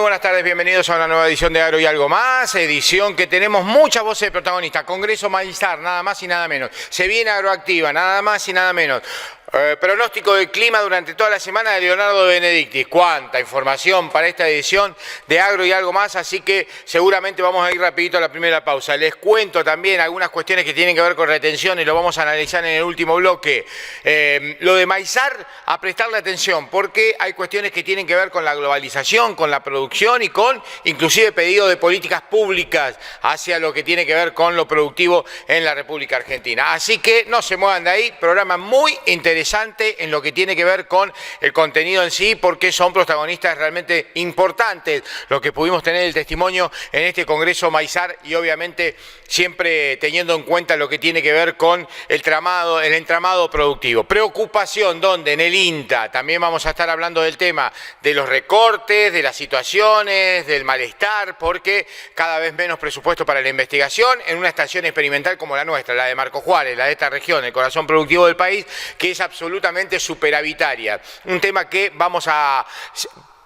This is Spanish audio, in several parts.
buenas tardes, bienvenidos a una nueva edición de Agro y Algo Más, edición que tenemos muchas voces de protagonistas. Congreso Maizar, nada más y nada menos. Se viene Agroactiva, nada más y nada menos. Pronóstico del clima durante toda la semana de Leonardo Benedictis. Cuánta información para esta edición de Agro y Algo Más, así que seguramente vamos a ir rapidito a la primera pausa. Les cuento también algunas cuestiones que tienen que ver con retención y lo vamos a analizar en el último bloque. Lo de Maizar, a prestarle atención, porque hay cuestiones que tienen que ver con la globalización, con la producción y con inclusive pedido de políticas públicas hacia lo que tiene que ver con lo productivo en la República Argentina. Así que no se muevan de ahí, programa muy interesante en lo que tiene que ver con el contenido en sí, porque son protagonistas realmente importantes los que pudimos tener el testimonio en este Congreso Maizar y obviamente siempre teniendo en cuenta lo que tiene que ver con el entramado productivo. Preocupación, ¿dónde? En el INTA. También vamos a estar hablando del tema de los recortes, de las situaciones, del malestar, porque cada vez menos presupuesto para la investigación en una estación experimental como la nuestra, la de Marcos Juárez, la de esta región, el corazón productivo del país, que es absolutamente superavitaria. Un tema que vamos a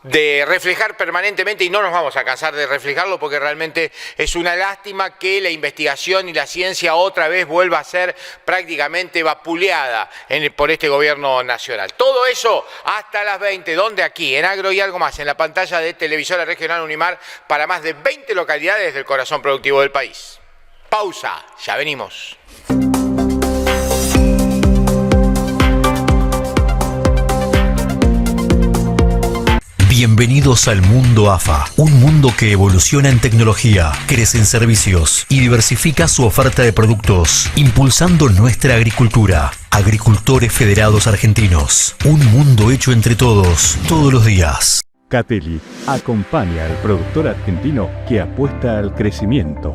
reflejar permanentemente y no nos vamos a cansar de reflejarlo porque realmente es una lástima que la investigación y la ciencia otra vez vuelva a ser prácticamente vapuleada por este gobierno nacional. Todo eso hasta las 20, donde aquí, en Agro y Algo Más, en la pantalla de Televisora Regional Unimar, para más de 20 localidades del corazón productivo del país. Pausa, ya venimos. Bienvenidos al mundo AFA, un mundo que evoluciona en tecnología, crece en servicios y diversifica su oferta de productos, impulsando nuestra agricultura. Agricultores Federados Argentinos, un mundo hecho entre todos, todos los días. Catteli acompaña al productor argentino que apuesta al crecimiento.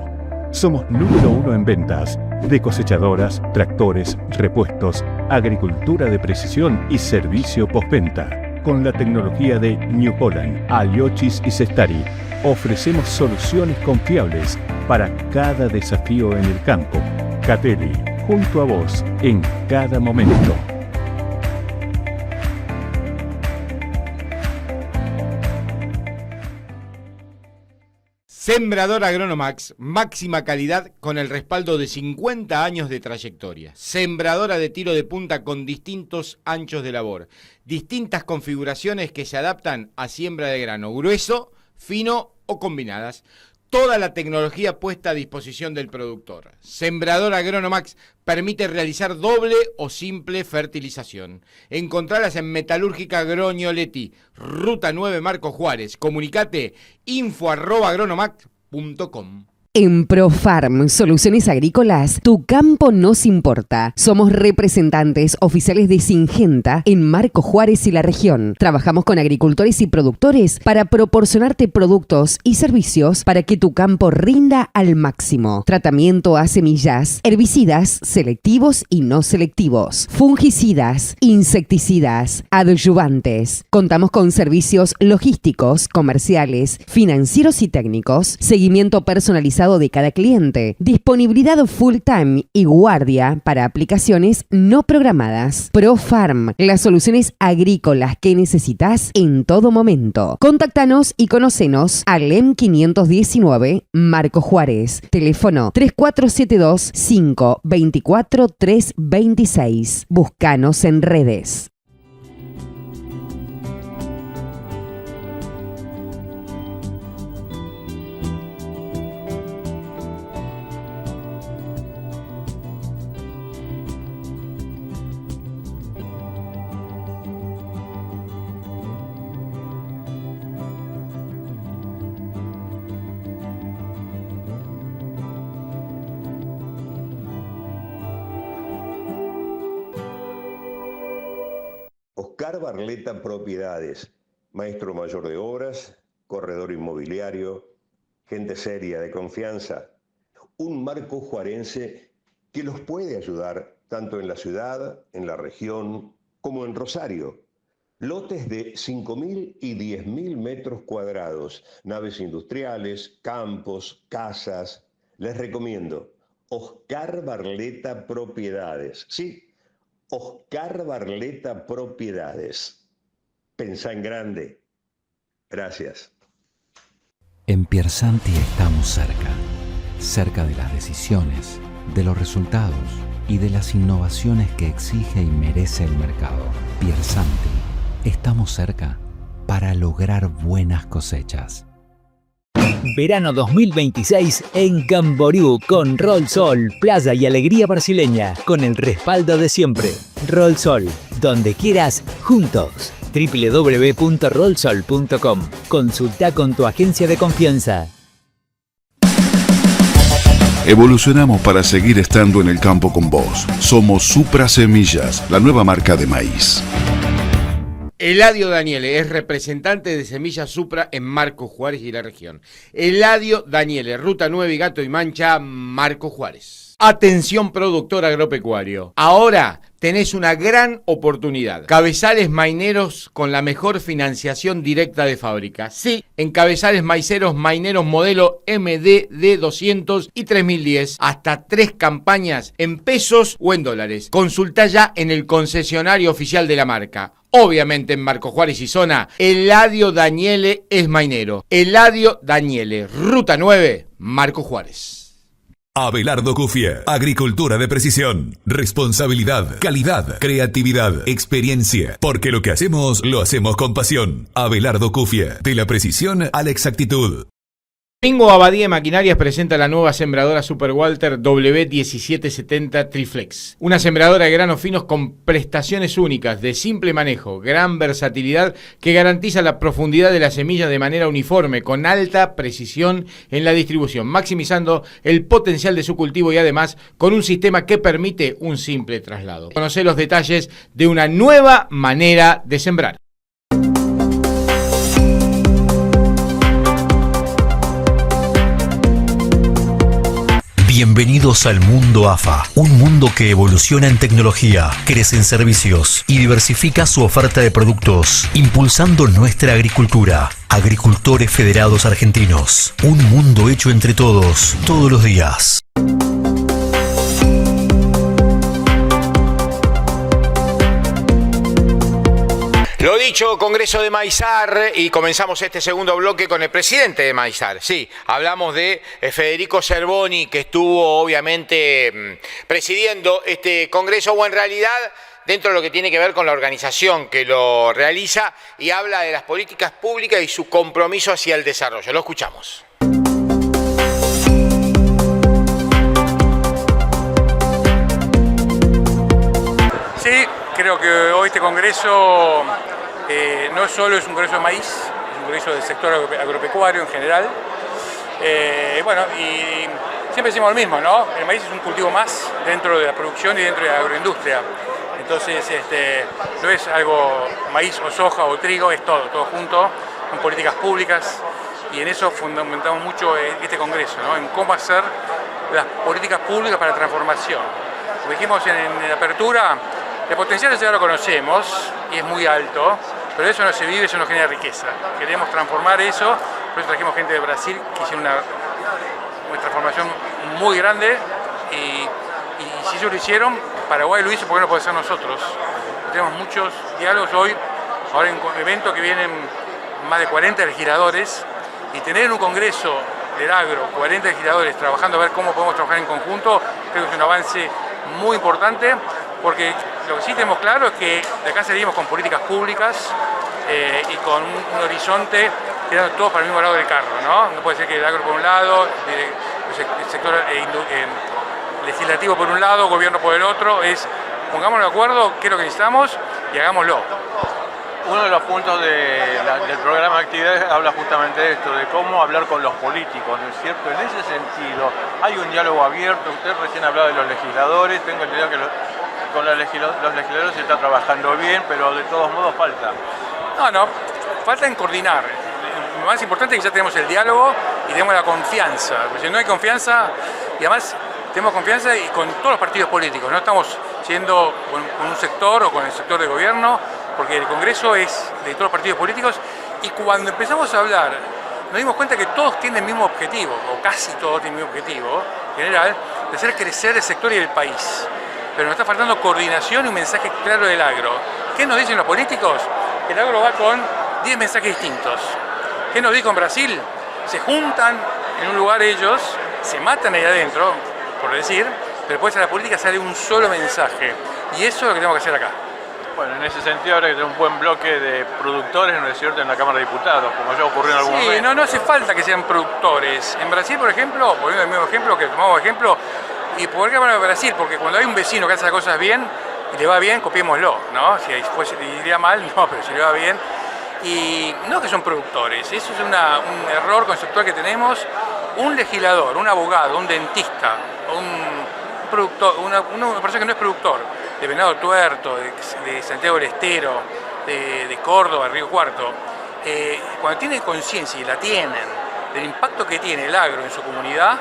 Somos número 1 en ventas de cosechadoras, tractores, repuestos, agricultura de precisión y servicio postventa. Con la tecnología de New Holland, Aliochis y Cestari, ofrecemos soluciones confiables para cada desafío en el campo. Catteli, junto a vos, en cada momento. Sembrador Agronomax, máxima calidad con el respaldo de 50 años de trayectoria. Sembradora de tiro de punta con distintos anchos de labor. Distintas configuraciones que se adaptan a siembra de grano grueso, fino o combinadas. Toda la tecnología puesta a disposición del productor. Sembrador Agronomax permite realizar doble o simple fertilización. Encontralas en Metalúrgica Grognoletti, Ruta 9 Marcos Juárez. Comunicate info@agronomax.com. En ProFarm, Soluciones Agrícolas, tu campo nos importa. Somos representantes oficiales de Syngenta en Marcos Juárez y la región. Trabajamos con agricultores y productores para proporcionarte productos y servicios para que tu campo rinda al máximo. Tratamiento a semillas, herbicidas selectivos y no selectivos, fungicidas, insecticidas, adyuvantes. Contamos con servicios logísticos, comerciales, financieros y técnicos, seguimiento personalizado de cada cliente, disponibilidad full time y guardia para aplicaciones no programadas. ProFarm, las soluciones agrícolas que necesitas en todo momento. Contáctanos y conocenos al LEM 519 Marcos Juárez. Teléfono 3472 524 326. Búscanos en redes. Oscar Barleta Propiedades, maestro mayor de obras, corredor inmobiliario, gente seria, de confianza. Un marco juarense que los puede ayudar tanto en la ciudad, en la región, como en Rosario. Lotes de 5.000 y 10.000 metros cuadrados, naves industriales, campos, casas. Les recomiendo Oscar Barleta Propiedades. Sí, Oscar Barleta Propiedades. Pensá en grande. Gracias. En Piersanti estamos cerca, cerca de las decisiones, de los resultados y de las innovaciones que exige y merece el mercado. Piersanti, estamos cerca para lograr buenas cosechas. Verano 2026 en Camboriú con Rolsol, playa y alegría brasileña, con el respaldo de siempre. Rolsol, donde quieras, juntos. www.rolsol.com. Consulta con tu agencia de confianza. Evolucionamos para seguir estando en el campo con vos. Somos Supra Semillas, la nueva marca de maíz. Eladio Daniele es representante de Semillas Supra en Marcos Juárez y la región. Eladio Daniele, Ruta 9 y Gato y Mancha, Marcos Juárez. Atención productor agropecuario. Ahora tenés una gran oportunidad. Cabezales maineros con la mejor financiación directa de fábrica. Sí, en cabezales maiceros maineros modelo MDD 200 y 3010. Hasta 3 campañas en pesos o en dólares. Consultá ya en el concesionario oficial de la marca. Obviamente en Marcos Juárez y zona, Eladio Daniele es mainero. Eladio Daniele, Ruta 9, Marcos Juárez. Abelardo Cufia, agricultura de precisión, responsabilidad, calidad, creatividad, experiencia, porque lo que hacemos, lo hacemos con pasión. Abelardo Cufia, de la precisión a la exactitud. Domingo Abadía Maquinarias presenta la nueva sembradora Super Walter W1770 Triflex. Una sembradora de granos finos con prestaciones únicas, de simple manejo, gran versatilidad que garantiza la profundidad de la semilla de manera uniforme, con alta precisión en la distribución, maximizando el potencial de su cultivo y además con un sistema que permite un simple traslado. Conoce los detalles de una nueva manera de sembrar. Bienvenidos al mundo AFA, un mundo que evoluciona en tecnología, crece en servicios y diversifica su oferta de productos, impulsando nuestra agricultura. Agricultores Federados Argentinos, un mundo hecho entre todos, todos los días. Lo dicho, Congreso de Maizar, y comenzamos este segundo bloque con el presidente de Maizar. Sí, hablamos de Federico Zerboni, que estuvo obviamente presidiendo este Congreso, o en realidad dentro de lo que tiene que ver con la organización que lo realiza, y habla de las políticas públicas y su compromiso hacia el desarrollo. Lo escuchamos. Sí, creo que hoy este Congreso no solo es un Congreso de maíz, es un Congreso del sector agropecuario en general. Bueno, y siempre decimos lo mismo, ¿no? El maíz es un cultivo más dentro de la producción y dentro de la agroindustria. Entonces, no es algo maíz o soja o trigo, es todo junto, con políticas públicas, y en eso fundamentamos mucho este Congreso, ¿no? En cómo hacer las políticas públicas para la transformación. Como dijimos en la apertura, el potencial ya lo conocemos y es muy alto, pero eso no se vive, eso no genera riqueza. Queremos transformar eso, por eso trajimos gente de Brasil que hicieron una transformación muy grande, y si ellos lo hicieron, Paraguay lo hizo, ¿por qué no puede ser nosotros? Tenemos muchos diálogos hoy, ahora en un evento que vienen más de 40 legisladores, y tener en un congreso del agro 40 legisladores trabajando a ver cómo podemos trabajar en conjunto, creo que es un avance muy importante, porque lo que sí tenemos claro es que de acá seguimos con políticas públicas y con un horizonte tirando todos para el mismo lado del carro, ¿no? No puede ser que el agro por un lado, el sector legislativo por un lado, gobierno por el otro. Pongámonos de acuerdo qué es lo que necesitamos y hagámoslo. Uno de los puntos del programa de actividades habla justamente de esto, de cómo hablar con los políticos, ¿no es cierto? En ese sentido, hay un diálogo abierto. Usted recién hablaba de los legisladores, tengo entendido que con los legisladores se está trabajando bien, pero de todos modos falta. No, falta en coordinar. Lo más importante es que ya tenemos el diálogo y tenemos la confianza, porque si no hay confianza, y además tenemos confianza y con todos los partidos políticos, no estamos siendo con un sector o con el sector de gobierno, porque el Congreso es de todos los partidos políticos, y cuando empezamos a hablar nos dimos cuenta que todos tienen el mismo objetivo, o casi todos tienen el mismo objetivo general, de hacer crecer el sector y el país. Pero nos está faltando coordinación y un mensaje claro del agro. ¿Qué nos dicen los políticos? Que el agro va con 10 mensajes distintos. ¿Qué nos dijo en Brasil? se juntan en un lugar ellos, se matan ahí adentro, por decir, pero después a la política sale un solo mensaje. Y eso es lo que tenemos que hacer acá. Bueno, en ese sentido habrá que tener un buen bloque de productores, ¿no es cierto?, en la Cámara de Diputados, como ya ocurrió en algún momento. Sí, no hace falta que sean productores. En Brasil, por ejemplo, poniendo el mismo ejemplo que tomamos ejemplo, ¿y por qué hablar de Brasil? Porque cuando hay un vecino que hace las cosas bien y le va bien, copiémoslo, ¿no? Si después le iría mal, no, pero si le va bien. Y no que son productores, eso es un error conceptual que tenemos. Un legislador, un abogado, un dentista, un productor, una persona que no es productor, de Venado Tuerto, de Santiago del Estero, de Córdoba, Río Cuarto, cuando tienen conciencia y la tienen del impacto que tiene el agro en su comunidad,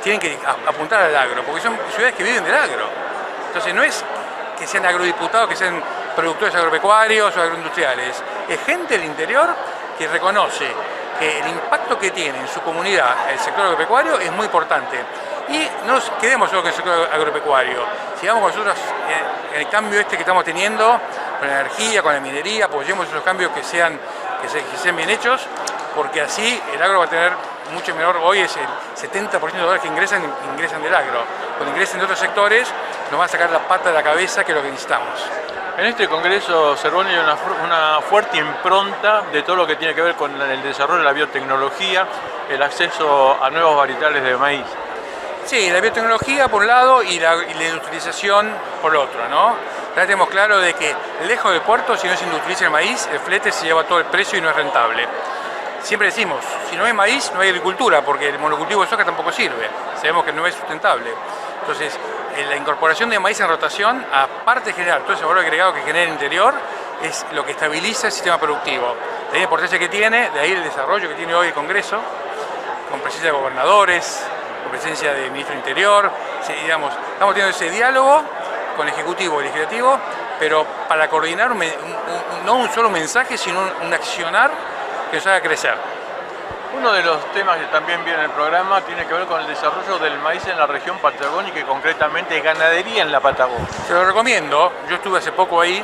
tienen que apuntar al agro, porque son ciudades que viven del agro. Entonces no es que sean agrodiputados, que sean productores agropecuarios o agroindustriales, es gente del interior que reconoce que el impacto que tiene en su comunidad el sector agropecuario es muy importante. Y no nos quedemos solo con el sector agropecuario, sigamos con nosotros en el cambio que estamos teniendo, con la energía, con la minería, apoyemos esos cambios que sean bien hechos, porque así el agro va a tener mucho menor, hoy es el 70% de dólares que ingresan del agro. Cuando ingresen de otros sectores nos va a sacar la pata de la cabeza, que es lo que necesitamos. En este congreso, Cervoni, hay una fuerte impronta de todo lo que tiene que ver con el desarrollo de la biotecnología, el acceso a nuevos varietales de maíz. Sí, la biotecnología por un lado y la industrialización por otro, ¿no? Ya tenemos claro de que lejos del puerto, si no se industrializa el maíz, el flete se lleva todo el precio y no es rentable. Siempre decimos, si no hay maíz, no hay agricultura, porque el monocultivo de soja tampoco sirve. Sabemos que no es sustentable. Entonces, la incorporación de maíz en rotación, aparte de generar todo ese valor agregado que genera el interior, es lo que estabiliza el sistema productivo. De ahí la importancia que tiene, de ahí el desarrollo que tiene hoy el Congreso, con presencia de gobernadores, con presencia del ministro del Interior, digamos, estamos teniendo ese diálogo con el Ejecutivo y el Legislativo, pero para coordinar no un solo mensaje, sino un accionar que nos haga crecer. Uno de los temas que también viene en el programa tiene que ver con el desarrollo del maíz en la región patagónica y concretamente ganadería en la Patagonia. Se lo recomiendo, yo estuve hace poco ahí,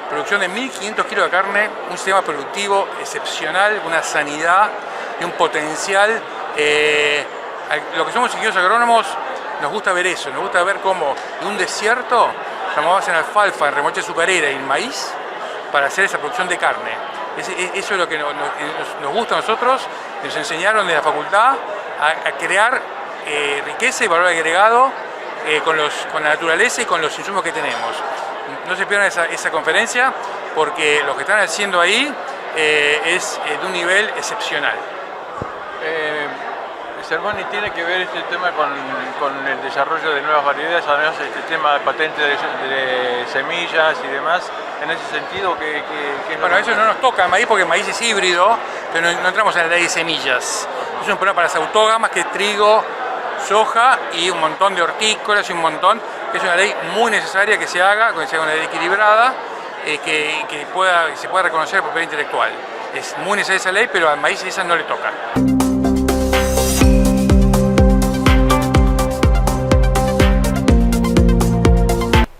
producción de 1.500 kilos de carne, un sistema productivo excepcional, una sanidad y un potencial. Lo que somos ingenieros agrónomos nos gusta ver eso, nos gusta ver cómo en un desierto transformamos en alfalfa, en remolacha azucarera y en maíz para hacer esa producción de carne. Eso es lo que nos gusta a nosotros, nos enseñaron de la facultad a crear riqueza y valor agregado con la naturaleza y con los insumos que tenemos. No se pierdan esa conferencia porque lo que están haciendo ahí es de un nivel excepcional. Cervoni, tiene que ver este tema con el desarrollo de nuevas variedades, además este tema de patentes de semillas y demás. En ese sentido, bueno, eso no nos toca el maíz porque el maíz es híbrido, pero no entramos en la ley de semillas. Es un programa para las autógamas, que es trigo, soja y un montón de hortícolas y un montón, que es una ley muy necesaria que se haga, que sea una ley equilibrada, que se pueda reconocer por propiedad intelectual. Es muy necesaria esa ley, pero al maíz esa no le toca.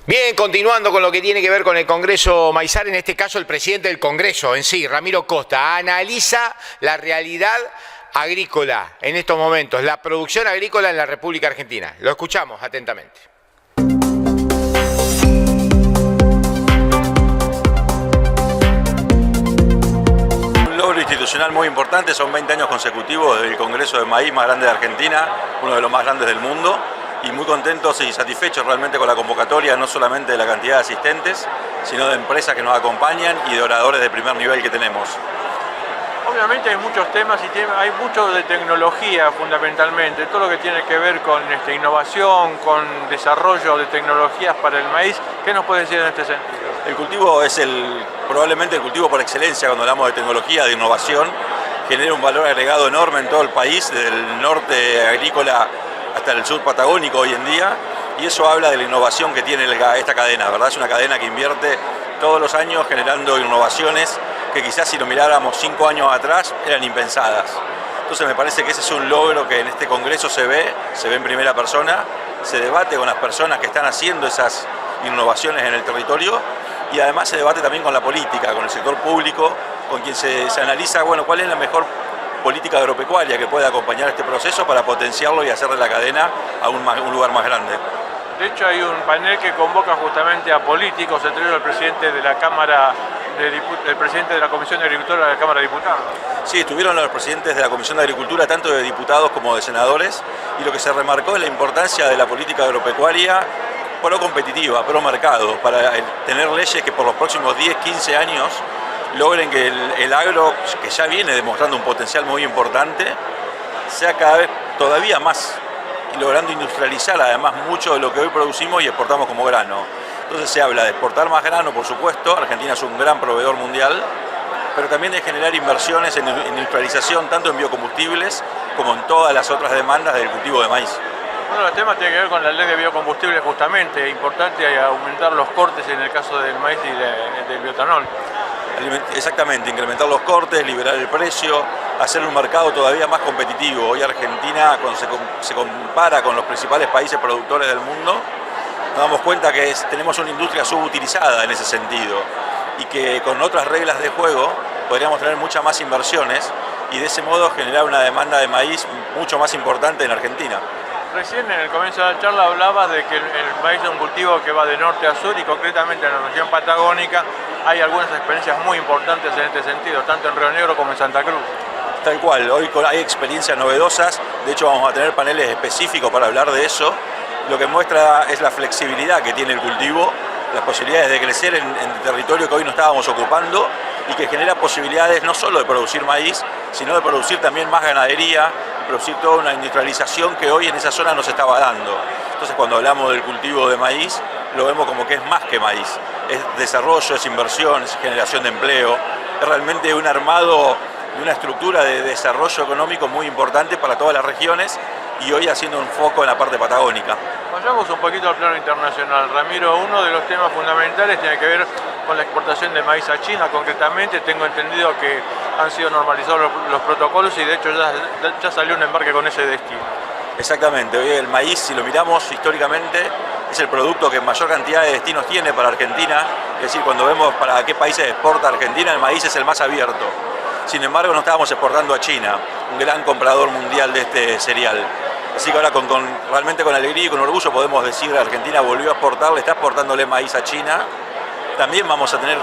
Bien, continuando con lo que tiene que ver con el Congreso Maizar, en este caso el presidente del Congreso en sí, Ramiro Costa, analiza la realidad agrícola en estos momentos, la producción agrícola en la República Argentina. Lo escuchamos atentamente. Un logro institucional muy importante, son 20 años consecutivos del Congreso de Maíz más grande de Argentina, uno de los más grandes del mundo. Y muy contentos y satisfechos realmente con la convocatoria, no solamente de la cantidad de asistentes, sino de empresas que nos acompañan y de oradores de primer nivel que tenemos. Obviamente hay muchos temas y hay mucho de tecnología fundamentalmente, todo lo que tiene que ver con innovación, con desarrollo de tecnologías para el maíz. ¿Qué nos puede decir en este sentido? El cultivo es probablemente el cultivo por excelencia cuando hablamos de tecnología, de innovación, genera un valor agregado enorme en todo el país, desde el norte agrícola hasta el sur patagónico hoy en día, y eso habla de la innovación que tiene esta cadena, ¿verdad? Es una cadena que invierte todos los años generando innovaciones que quizás si lo miráramos 5 años atrás eran impensadas. Entonces me parece que ese es un logro que en este Congreso se ve en primera persona, se debate con las personas que están haciendo esas innovaciones en el territorio y además se debate también con la política, con el sector público, con quien se analiza, bueno, cuál es la mejor política agropecuaria que pueda acompañar este proceso para potenciarlo y hacerle la cadena a un lugar más grande. De hecho, hay un panel que convoca justamente a políticos, entre ellos el presidente de la Cámara, el presidente de la Comisión de Agricultura de la Cámara de Diputados. Sí, estuvieron los presidentes de la Comisión de Agricultura, tanto de diputados como de senadores, y lo que se remarcó es la importancia de la política agropecuaria pro competitiva, pro mercado, para tener leyes que por los próximos 10, 15 años logren que el agro, que ya viene demostrando un potencial muy importante, sea cada vez todavía más, y logrando industrializar además mucho de lo que hoy producimos y exportamos como grano. Entonces se habla de exportar más grano, por supuesto. Argentina es un gran proveedor mundial, pero también de generar inversiones en industrialización, tanto en biocombustibles como en todas las otras demandas del cultivo de maíz. Uno de los temas tiene que ver con la ley de biocombustibles, justamente. Importante aumentar los cortes en el caso del maíz y del bioetanol. Exactamente, incrementar los cortes, liberar el precio, hacer un mercado todavía más competitivo. Hoy Argentina, cuando se compara con los principales países productores del mundo, nos damos cuenta que tenemos una industria subutilizada en ese sentido y que con otras reglas de juego podríamos tener muchas más inversiones y de ese modo generar una demanda de maíz mucho más importante en Argentina. Recién en el comienzo de la charla hablabas de que el maíz es un cultivo que va de norte a sur y concretamente en la región patagónica hay algunas experiencias muy importantes en este sentido, tanto en Río Negro como en Santa Cruz. Tal cual, hoy hay experiencias novedosas, de hecho vamos a tener paneles específicos para hablar de eso. Lo que muestra es la flexibilidad que tiene el cultivo, las posibilidades de crecer en territorio que hoy no estábamos ocupando y que genera posibilidades no solo de producir maíz, sino de producir también más ganadería, producir toda una industrialización que hoy en esa zona no se estaba dando. Entonces cuando hablamos del cultivo de maíz, lo vemos como que es más que maíz. Es desarrollo, es inversión, es generación de empleo, es realmente un armado de una estructura de desarrollo económico muy importante para todas las regiones y hoy haciendo un foco en la parte patagónica. Vayamos un poquito al plano internacional. Ramiro, uno de los temas fundamentales tiene que ver con la exportación de maíz a China. Concretamente, tengo entendido que han sido normalizados los protocolos y de hecho ya salió un embarque con ese destino. Exactamente, hoy el maíz, si lo miramos históricamente, es el producto que mayor cantidad de destinos tiene para Argentina. Es decir, cuando vemos para qué países exporta Argentina, el maíz es el más abierto. Sin embargo, no estábamos exportando a China, un gran comprador mundial de este cereal. Así que ahora realmente con alegría y con orgullo podemos decir que Argentina volvió a exportar, le está exportándole maíz a China. También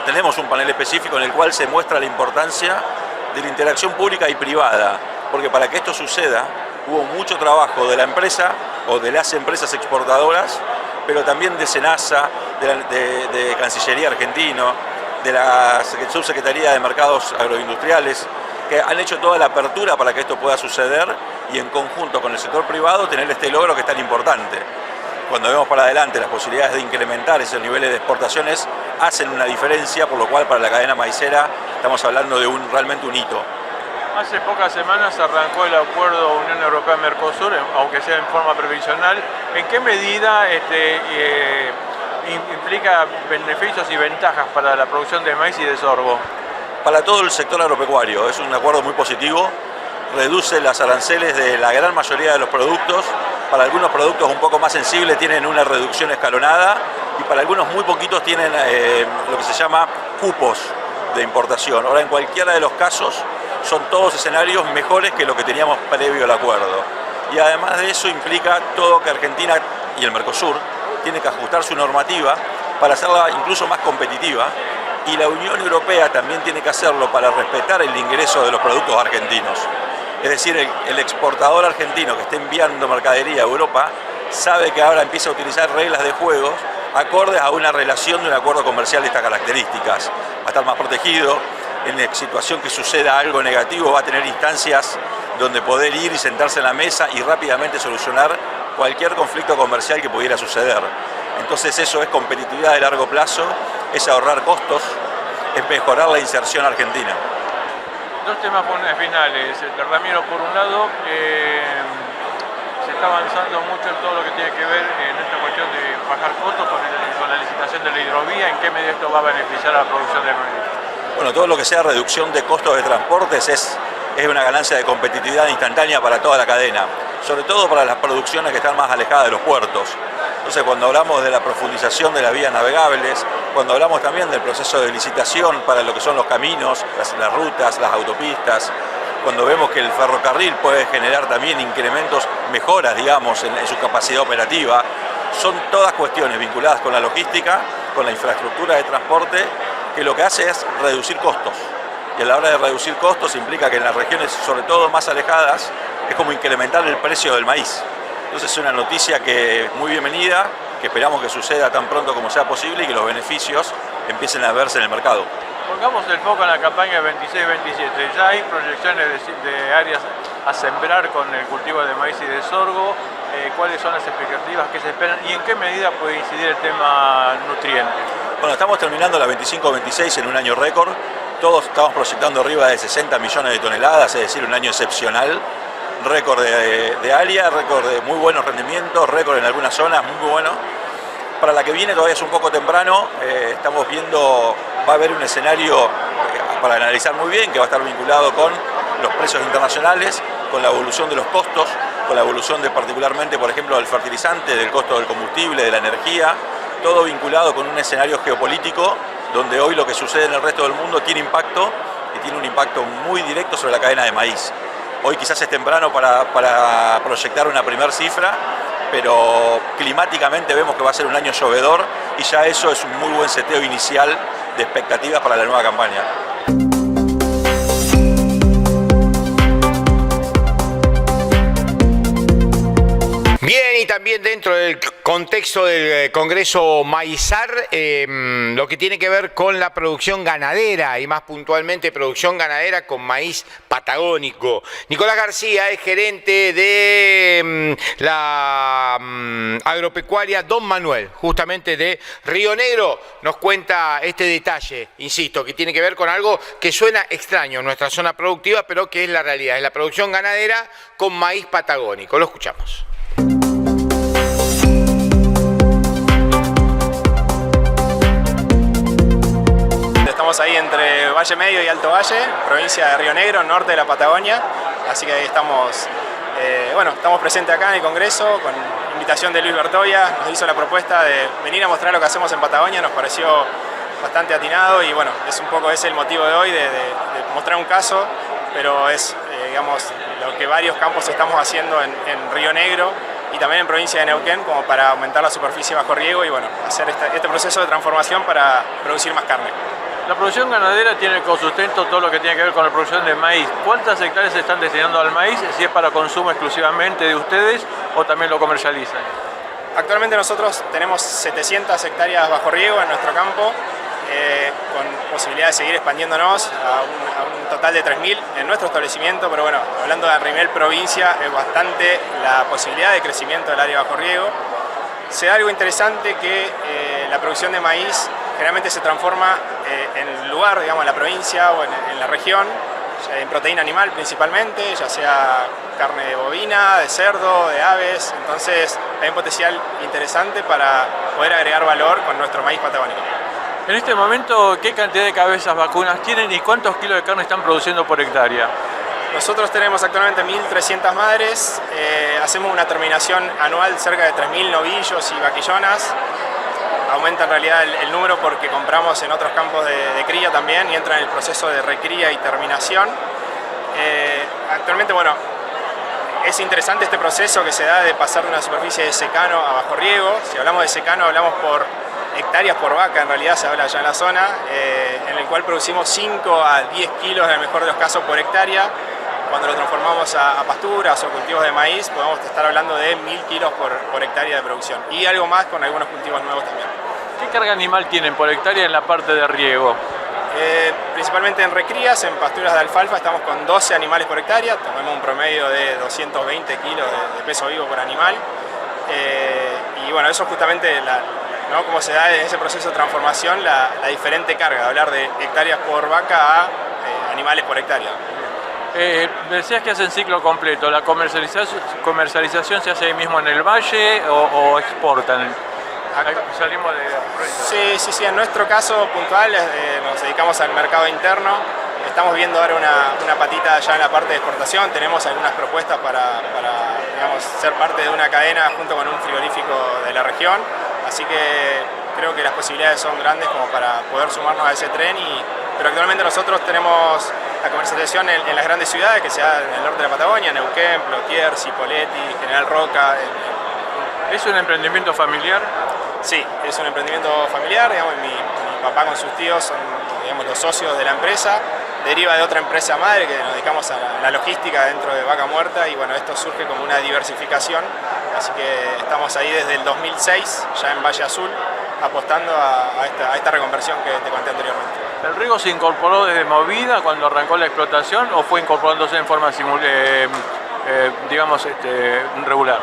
tenemos un panel específico en el cual se muestra la importancia de la interacción pública y privada, porque para que esto suceda hubo mucho trabajo de la empresa o de las empresas exportadoras, pero también de SENASA, de Cancillería argentino, de la Subsecretaría de Mercados Agroindustriales, que han hecho toda la apertura para que esto pueda suceder y en conjunto con el sector privado tener este logro que es tan importante. Cuando vemos para adelante las posibilidades de incrementar esos niveles de exportaciones hacen una diferencia, por lo cual para la cadena maicera estamos hablando de realmente un hito. Hace pocas semanas arrancó el acuerdo Unión Europea-Mercosur, aunque sea en forma provisional. ¿En qué medida implica beneficios y ventajas para la producción de maíz y de sorgo? Para todo el sector agropecuario es un acuerdo muy positivo, reduce las aranceles de la gran mayoría de los productos, para algunos productos un poco más sensibles tienen una reducción escalonada y para algunos muy poquitos tienen lo que se llama cupos de importación. Ahora en cualquiera de los casos son todos escenarios mejores que lo que teníamos previo al acuerdo. Y además de eso implica todo que Argentina y el Mercosur tienen que ajustar su normativa para hacerla incluso más competitiva y la Unión Europea también tiene que hacerlo para respetar el ingreso de los productos argentinos. Es decir, el exportador argentino que esté enviando mercadería a Europa sabe que ahora empieza a utilizar reglas de juego acordes a una relación de un acuerdo comercial de estas características. Va a estar más protegido, en la situación que suceda algo negativo va a tener instancias donde poder ir y sentarse en la mesa y rápidamente solucionar cualquier conflicto comercial que pudiera suceder. Entonces eso es competitividad de largo plazo, es ahorrar costos, es mejorar la inserción argentina. Dos temas finales. Ramiro, por un lado, se está avanzando mucho en todo lo que tiene que ver en esta cuestión de bajar costos con la licitación de la hidrovía. ¿En qué medida esto va a beneficiar a la producción de maíz? Bueno, todo lo que sea reducción de costos de transportes es una ganancia de competitividad instantánea para toda la cadena, sobre todo para las producciones que están más alejadas de los puertos. Entonces, cuando hablamos de la profundización de las vías navegables, cuando hablamos también del proceso de licitación para lo que son los caminos, las rutas, las autopistas, cuando vemos que el ferrocarril puede generar también incrementos, mejoras, digamos, en su capacidad operativa. Son todas cuestiones vinculadas con la logística, con la infraestructura de transporte, que lo que hace es reducir costos. Y a la hora de reducir costos implica que en las regiones, sobre todo más alejadas, es como incrementar el precio del maíz. Entonces es una noticia que es muy bienvenida, que esperamos que suceda tan pronto como sea posible y que los beneficios empiecen a verse en el mercado. Pongamos el foco en la campaña 26-27. Ya hay proyecciones de áreas a sembrar con el cultivo de maíz y de sorgo. ¿Cuáles son las expectativas que se esperan y en qué medida puede incidir el tema nutrientes? Bueno, estamos terminando la 25-26 en un año récord. Todos estamos proyectando arriba de 60 millones de toneladas, es decir, un año excepcional. Récord de área, récord de muy buenos rendimientos, récord en algunas zonas, muy bueno. Para la que viene todavía es un poco temprano, estamos viendo, va a haber un escenario para analizar muy bien, que va a estar vinculado con los precios internacionales, con la evolución de los costos, con la evolución de particularmente, por ejemplo, del fertilizante, del costo del combustible, de la energía, todo vinculado con un escenario geopolítico, donde hoy lo que sucede en el resto del mundo tiene impacto, y tiene un impacto muy directo sobre la cadena de maíz. Hoy quizás es temprano para proyectar una primera cifra, pero climáticamente vemos que va a ser un año llovedor y ya eso es un muy buen seteo inicial de expectativas para la nueva campaña. Bien, y también dentro del contexto del Congreso Maizar, lo que tiene que ver con la producción ganadera y más puntualmente producción ganadera con maíz patagónico. Nicolás García es gerente de la agropecuaria Don Manuel, justamente de Río Negro. Nos cuenta este detalle, insisto, que tiene que ver con algo que suena extraño en nuestra zona productiva, pero que es la realidad, es la producción ganadera con maíz patagónico. Lo escuchamos. Estamos ahí entre Valle Medio y Alto Valle, provincia de Río Negro, norte de la Patagonia, así que ahí estamos, estamos presentes acá en el Congreso con invitación de Luis Bertoya. Nos hizo la propuesta de venir a mostrar lo que hacemos en Patagonia, nos pareció bastante atinado y bueno, es un poco ese el motivo de hoy, de mostrar un caso, pero es digamos lo que varios campos estamos haciendo en Río Negro y también en provincia de Neuquén, como para aumentar la superficie bajo riego y bueno, hacer este proceso de transformación para producir más carne. La producción ganadera tiene como sustento todo lo que tiene que ver con la producción de maíz. ¿Cuántas hectáreas se están destinando al maíz? Si es para consumo exclusivamente de ustedes o también lo comercializan. Actualmente nosotros tenemos 700 hectáreas bajo riego en nuestro campo, con posibilidad de seguir expandiéndonos a un total de 3.000 en nuestro establecimiento, pero bueno, hablando de nivel provincia, es bastante la posibilidad de crecimiento del área bajo riego. Se da algo interesante que la producción de maíz generalmente se transforma en el lugar, digamos, en la provincia o en la región, en proteína animal principalmente, ya sea carne de bovina, de cerdo, de aves, entonces hay un potencial interesante para poder agregar valor con nuestro maíz patagónico. En este momento, ¿qué cantidad de cabezas vacunas tienen y cuántos kilos de carne están produciendo por hectárea? Nosotros tenemos actualmente 1.300 madres, hacemos una terminación anual cerca de 3.000 novillos y vaquillonas. Aumenta en realidad el número porque compramos en otros campos de cría también y entra en el proceso de recría y terminación. Actualmente, bueno, es interesante este proceso que se da de pasar de una superficie de secano a bajo riego. Si hablamos de secano, hablamos por hectáreas por vaca, en realidad se habla allá en la zona, en el cual producimos 5 a 10 kilos en el mejor de los casos por hectárea. Cuando lo transformamos a pasturas o cultivos de maíz, podemos estar hablando de 1.000 kilos por hectárea de producción. Y algo más con algunos cultivos nuevos también. ¿Qué carga animal tienen por hectárea en la parte de riego? Principalmente en recrías, en pasturas de alfalfa, estamos con 12 animales por hectárea. Tenemos un promedio de 220 kilos de peso vivo por animal. Y bueno, eso justamente ¿no? Como se da en ese proceso de transformación, la diferente carga, de hablar de hectáreas por vaca a animales por hectárea. Decías que hacen ciclo completo. ¿La comercialización se hace ahí mismo en el valle o exportan? Salimos de... Sí, en nuestro caso puntual nos dedicamos al mercado interno. Estamos viendo ahora una patita ya en la parte de exportación. Tenemos algunas propuestas para digamos, ser parte de una cadena junto con un frigorífico de la región. Así que creo que las posibilidades son grandes como para poder sumarnos a ese tren y pero actualmente nosotros tenemos la comercialización en las grandes ciudades, que sea en el norte de la Patagonia, Neuquén, Plotier, Cipolletti, General Roca. ¿Es un emprendimiento familiar? Sí, es un emprendimiento familiar, digamos, mi papá con sus tíos son, digamos, los socios de la empresa, deriva de otra empresa madre que nos dedicamos a la logística dentro de Vaca Muerta y bueno, esto surge como una diversificación, así que estamos ahí desde el 2006, ya en Valle Azul, apostando a esta reconversión que te conté anteriormente. ¿El riego se incorporó desde movida cuando arrancó la explotación o fue incorporándose en forma regular?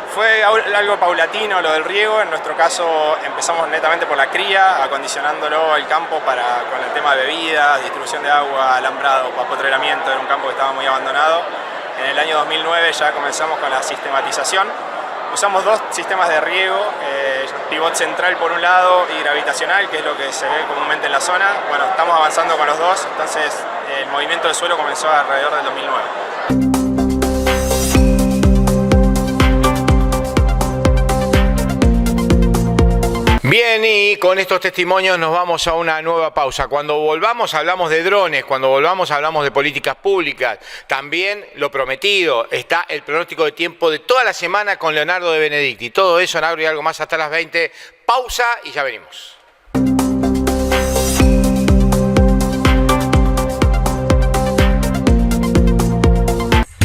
Fue algo paulatino lo del riego, en nuestro caso empezamos netamente por la cría, acondicionándolo el campo con el tema de bebidas, distribución de agua, alambrado, apotreramiento, en un campo que estaba muy abandonado. En el año 2009 ya comenzamos con la sistematización. Usamos dos sistemas de riego, pivot central por un lado y gravitacional, que es lo que se ve comúnmente en la zona. Bueno, estamos avanzando con los dos, entonces el movimiento del suelo comenzó alrededor del 2009. Bien, y con estos testimonios nos vamos a una nueva pausa. Cuando volvamos hablamos de drones, cuando volvamos hablamos de políticas públicas. También lo prometido, está el pronóstico de tiempo de toda la semana con Leonardo de Benedicti. Todo eso en Agro y algo más hasta las 20. Pausa y ya venimos.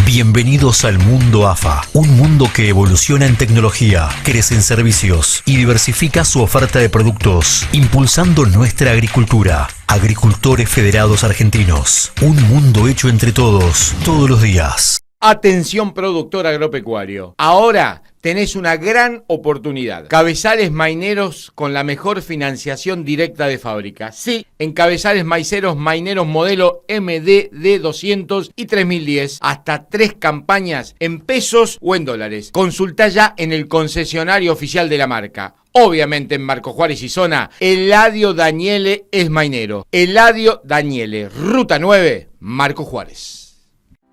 Bienvenidos al mundo AFA, un mundo que evoluciona en tecnología, crece en servicios y diversifica su oferta de productos, impulsando nuestra agricultura. Agricultores Federados Argentinos, un mundo hecho entre todos, todos los días. Atención productor agropecuario. Ahora tenés una gran oportunidad. Cabezales maineros con la mejor financiación directa de fábrica. Sí, en cabezales maiceros maineros modelo MDD 200 y 3010. Hasta 3 campañas en pesos o en dólares. Consultá ya en el concesionario oficial de la marca. Obviamente en Marco Juárez y zona, Eladio Daniele es mainero. Eladio Daniele, Ruta 9, Marco Juárez.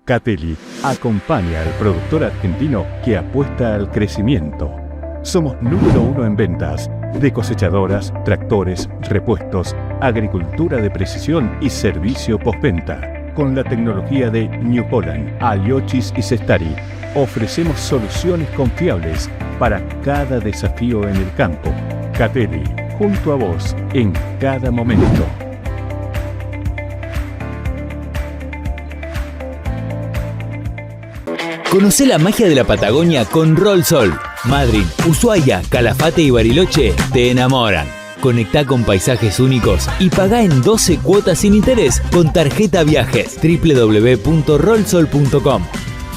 Catelli acompaña al productor argentino que apuesta al crecimiento. Somos número 1 en ventas de cosechadoras, tractores, repuestos, agricultura de precisión y servicio postventa. Con la tecnología de New Holland, Aliochis y Cestari, ofrecemos soluciones confiables para cada desafío en el campo. Catelli, junto a vos en cada momento. Conocé la magia de la Patagonia con Rolsol. Madryn, Ushuaia, Calafate y Bariloche te enamoran. Conectá con paisajes únicos y pagá en 12 cuotas sin interés con tarjeta viajes. www.rolsol.com.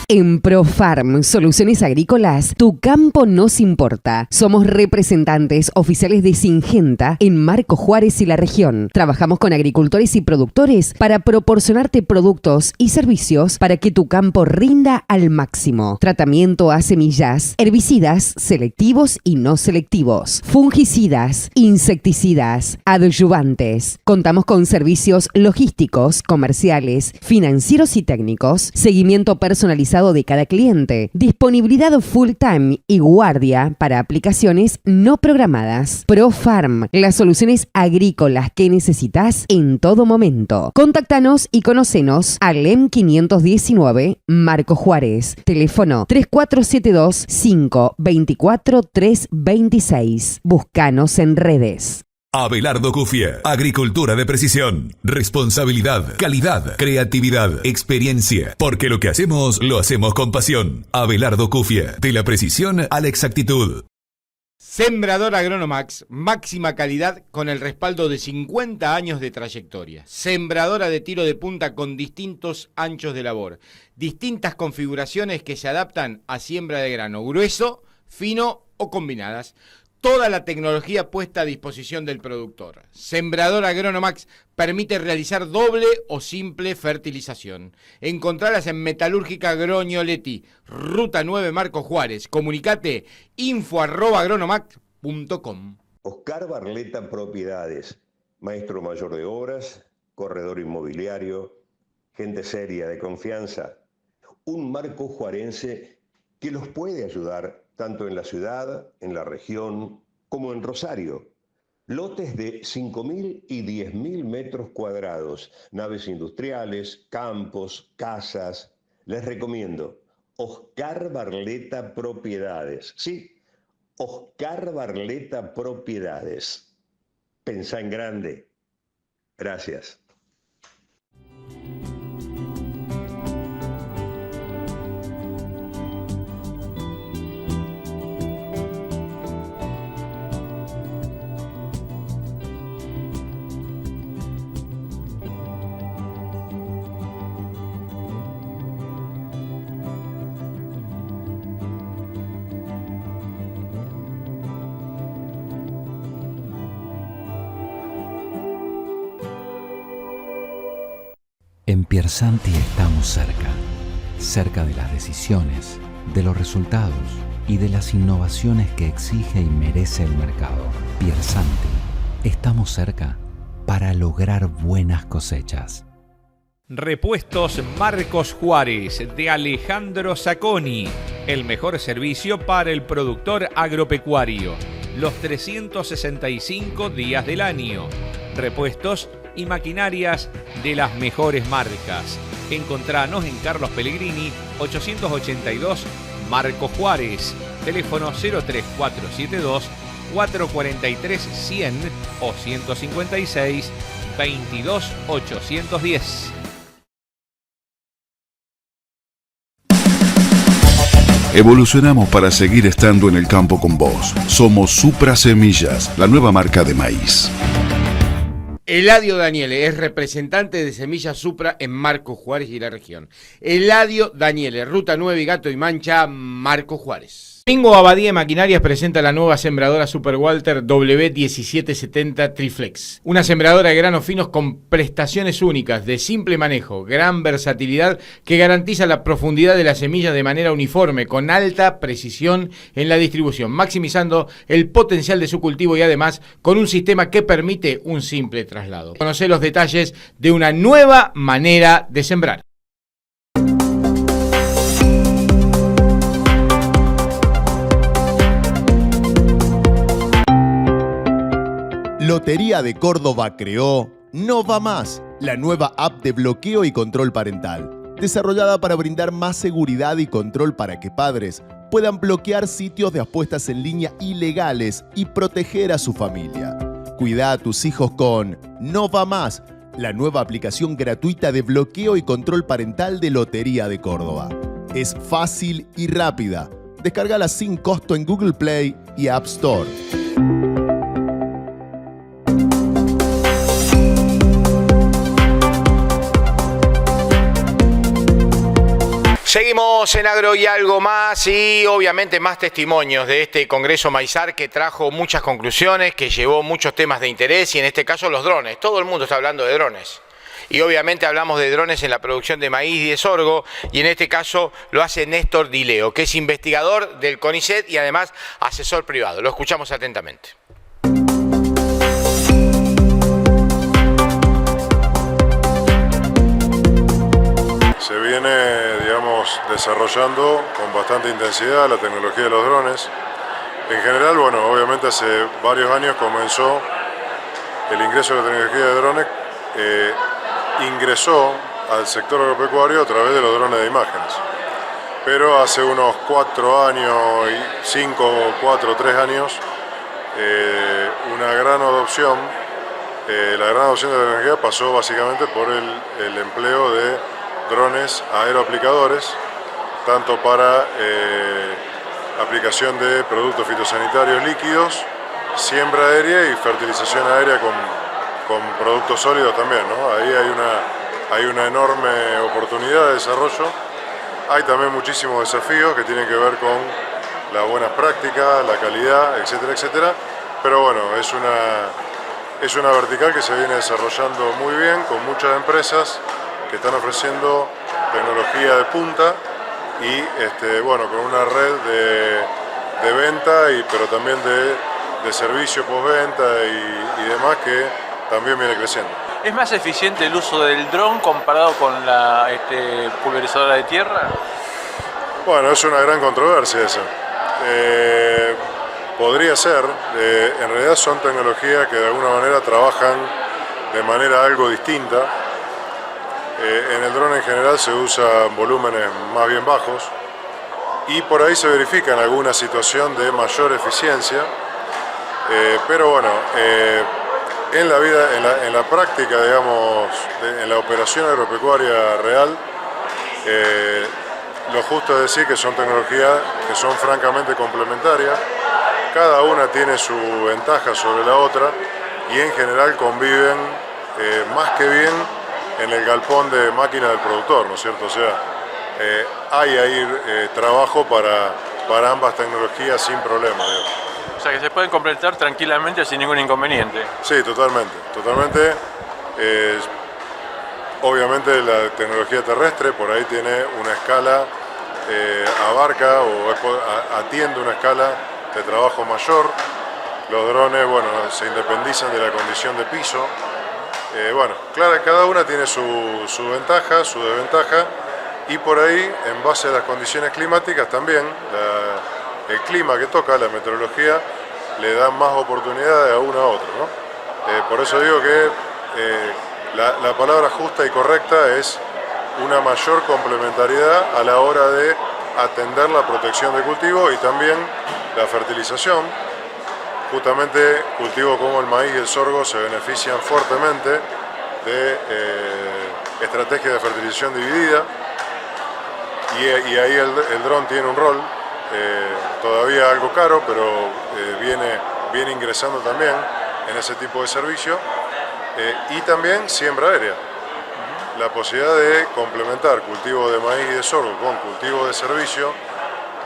En ProFarm Soluciones Agrícolas, tu campo nos importa. Somos representantes oficiales de Syngenta en Marco Juárez y la región. Trabajamos con agricultores y productores para proporcionarte productos y servicios para que tu campo rinda al máximo. Tratamiento a semillas, herbicidas selectivos y no selectivos, fungicidas, insecticidas, adyuvantes. Contamos con servicios logísticos, comerciales, financieros y técnicos, seguimiento personalizado de cada cliente, disponibilidad full time y guardia para aplicaciones no programadas. ProFarm, las soluciones agrícolas que necesitas en todo momento. Contáctanos y conocenos al LEM 519 Marco Juárez. Teléfono 3472 524 326. Búscanos en redes. Abelardo Cufie, agricultura de precisión, responsabilidad, calidad, creatividad, experiencia, porque lo que hacemos, lo hacemos con pasión. Abelardo Cufie, de la precisión a la exactitud. Sembrador Agronomax, máxima calidad con el respaldo de 50 años de trayectoria. Sembradora de tiro de punta con distintos anchos de labor, distintas configuraciones que se adaptan a siembra de grano, grueso, fino o combinadas. Toda la tecnología puesta a disposición del productor. Sembrador Agronomax permite realizar doble o simple fertilización. Encontralas en Metalúrgica Grognoletti, Ruta 9 Marco Juárez. Comunicate info@agronomax.com. Oscar Barleta Propiedades, maestro mayor de obras, corredor inmobiliario, gente seria de confianza. Un marco juarense que los puede ayudar tanto en la ciudad, en la región, como en Rosario. Lotes de 5.000 y 10.000 metros cuadrados, naves industriales, campos, casas. Les recomiendo Oscar Barleta Propiedades. Sí, Oscar Barleta Propiedades. Pensá en grande. Gracias. En Piersanti estamos cerca de las decisiones, de los resultados y de las innovaciones que exige y merece el mercado. Piersanti, estamos cerca para lograr buenas cosechas. Repuestos Marcos Juárez de Alejandro Zacconi, el mejor servicio para el productor agropecuario, los 365 días del año. Repuestos y maquinarias de las mejores marcas. Encontranos en Carlos Pellegrini 882 Marcos Juárez, teléfono 03472 443 100 o 156 22 810. Evolucionamos para seguir estando en el campo con vos. Somos Supra Semillas, la nueva marca de maíz. Eladio Daniele es representante de Semillas Supra en Marcos Juárez y la región. Eladio Daniele, Ruta 9 y Gato y Mancha, Marcos Juárez. Domingo Abadía Maquinarias presenta la nueva sembradora Super Walter W1770 Triflex. Una sembradora de granos finos con prestaciones únicas, de simple manejo, gran versatilidad que garantiza la profundidad de la semilla de manera uniforme, con alta precisión en la distribución, maximizando el potencial de su cultivo y además con un sistema que permite un simple traslado. Conoce los detalles de una nueva manera de sembrar. Lotería de Córdoba creó No Va Más, la nueva app de bloqueo y control parental, desarrollada para brindar más seguridad y control para que padres puedan bloquear sitios de apuestas en línea ilegales y proteger a su familia. Cuida a tus hijos con No Va Más, la nueva aplicación gratuita de bloqueo y control parental de Lotería de Córdoba. Es fácil y rápida. Descárgala sin costo en Google Play y App Store. Seguimos en Agro y algo más y obviamente más testimonios de este Congreso Maizar que trajo muchas conclusiones, que llevó muchos temas de interés y en este caso los drones. Todo el mundo está hablando de drones. Y obviamente hablamos de drones en la producción de maíz y de sorgo y en este caso lo hace Néstor Dileo, que es investigador del CONICET y además asesor privado. Lo escuchamos atentamente. Se viene, desarrollando con bastante intensidad la tecnología de los drones. En general, obviamente hace varios años comenzó el ingreso de la tecnología de drones, ingresó al sector agropecuario a través de los drones de imágenes. Pero hace unos 4 años, 5, 4, 3 años, una gran adopción, la gran adopción de la tecnología pasó básicamente por el empleo de drones aeroaplicadores, tanto para aplicación de productos fitosanitarios líquidos, siembra aérea y fertilización aérea con productos sólidos también, ¿no? Ahí hay una enorme oportunidad de desarrollo. Hay también muchísimos desafíos que tienen que ver con las buenas prácticas, la calidad, etcétera, etcétera. Pero es una vertical que se viene desarrollando muy bien con muchas empresas que están ofreciendo tecnología de punta y con una red de venta pero también de servicio postventa y demás que también viene creciendo. ¿Es más eficiente el uso del dron comparado con la pulverizadora de tierra? Bueno, es una gran controversia esa. podría ser, en realidad son tecnologías que de alguna manera trabajan de manera algo distinta. En el dron en general se usan volúmenes más bien bajos y por ahí se verifica en alguna situación de mayor eficiencia, pero bueno, en la vida, en la práctica, digamos, en la operación agropecuaria real, lo justo es decir que son tecnologías que son francamente complementarias, cada una tiene su ventaja sobre la otra y en general conviven más que bien en el galpón de máquina del productor, ¿no es cierto? O sea, hay ahí trabajo para ambas tecnologías sin problema, digamos. O sea que se pueden completar tranquilamente sin ningún inconveniente. Sí, totalmente, totalmente. Obviamente la tecnología terrestre por ahí tiene una escala, abarca o atiende una escala de trabajo mayor. Los drones, bueno, se independizan de la condición de piso. Bueno, claro, cada una tiene su ventaja, su desventaja, y por ahí, en base a las condiciones climáticas también, el clima que toca, la meteorología, le da más oportunidades a uno a otro, ¿no? Por eso digo que la palabra justa y correcta es una mayor complementariedad a la hora de atender la protección de cultivo y también la fertilización. Justamente cultivos como el maíz y el sorgo se benefician fuertemente de estrategias de fertilización dividida y ahí el dron tiene un rol, todavía algo caro, pero viene ingresando también en ese tipo de servicio, y también siembra aérea. La posibilidad de complementar cultivo de maíz y de sorgo con cultivo de servicio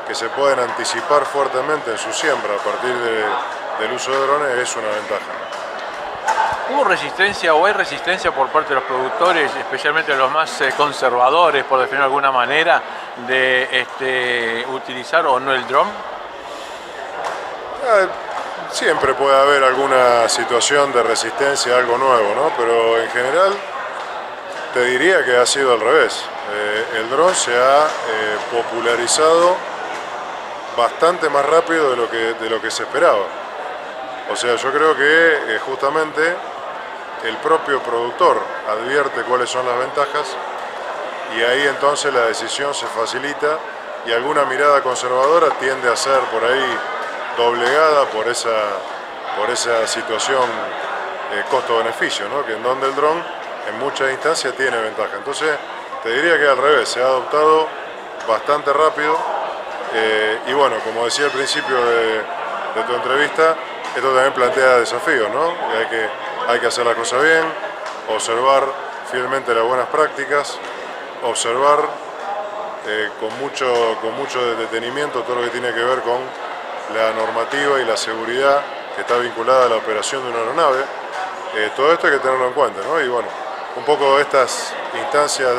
que se pueden anticipar fuertemente en su siembra a partir del uso de drones es una ventaja. ¿Hubo resistencia o hay resistencia por parte de los productores, especialmente los más conservadores, por definirlo de alguna manera, de utilizar o no el dron? Siempre puede haber alguna situación de resistencia a algo nuevo, ¿no? Pero en general te diría que ha sido al revés. El dron se ha popularizado bastante más rápido de lo que se esperaba. O sea, yo creo que justamente el propio productor advierte cuáles son las ventajas y ahí entonces la decisión se facilita y alguna mirada conservadora tiende a ser por ahí doblegada por esa situación costo-beneficio, ¿no? Que en donde el dron en muchas instancias tiene ventaja. Entonces te diría que al revés, se ha adoptado bastante rápido y bueno, como decía al principio de tu entrevista, esto también plantea desafíos, ¿no? Hay que hacer la cosa bien, observar fielmente las buenas prácticas, observar con mucho detenimiento todo lo que tiene que ver con la normativa y la seguridad que está vinculada a la operación de una aeronave. Todo esto hay que tenerlo en cuenta, ¿no? Y bueno, un poco estas instancias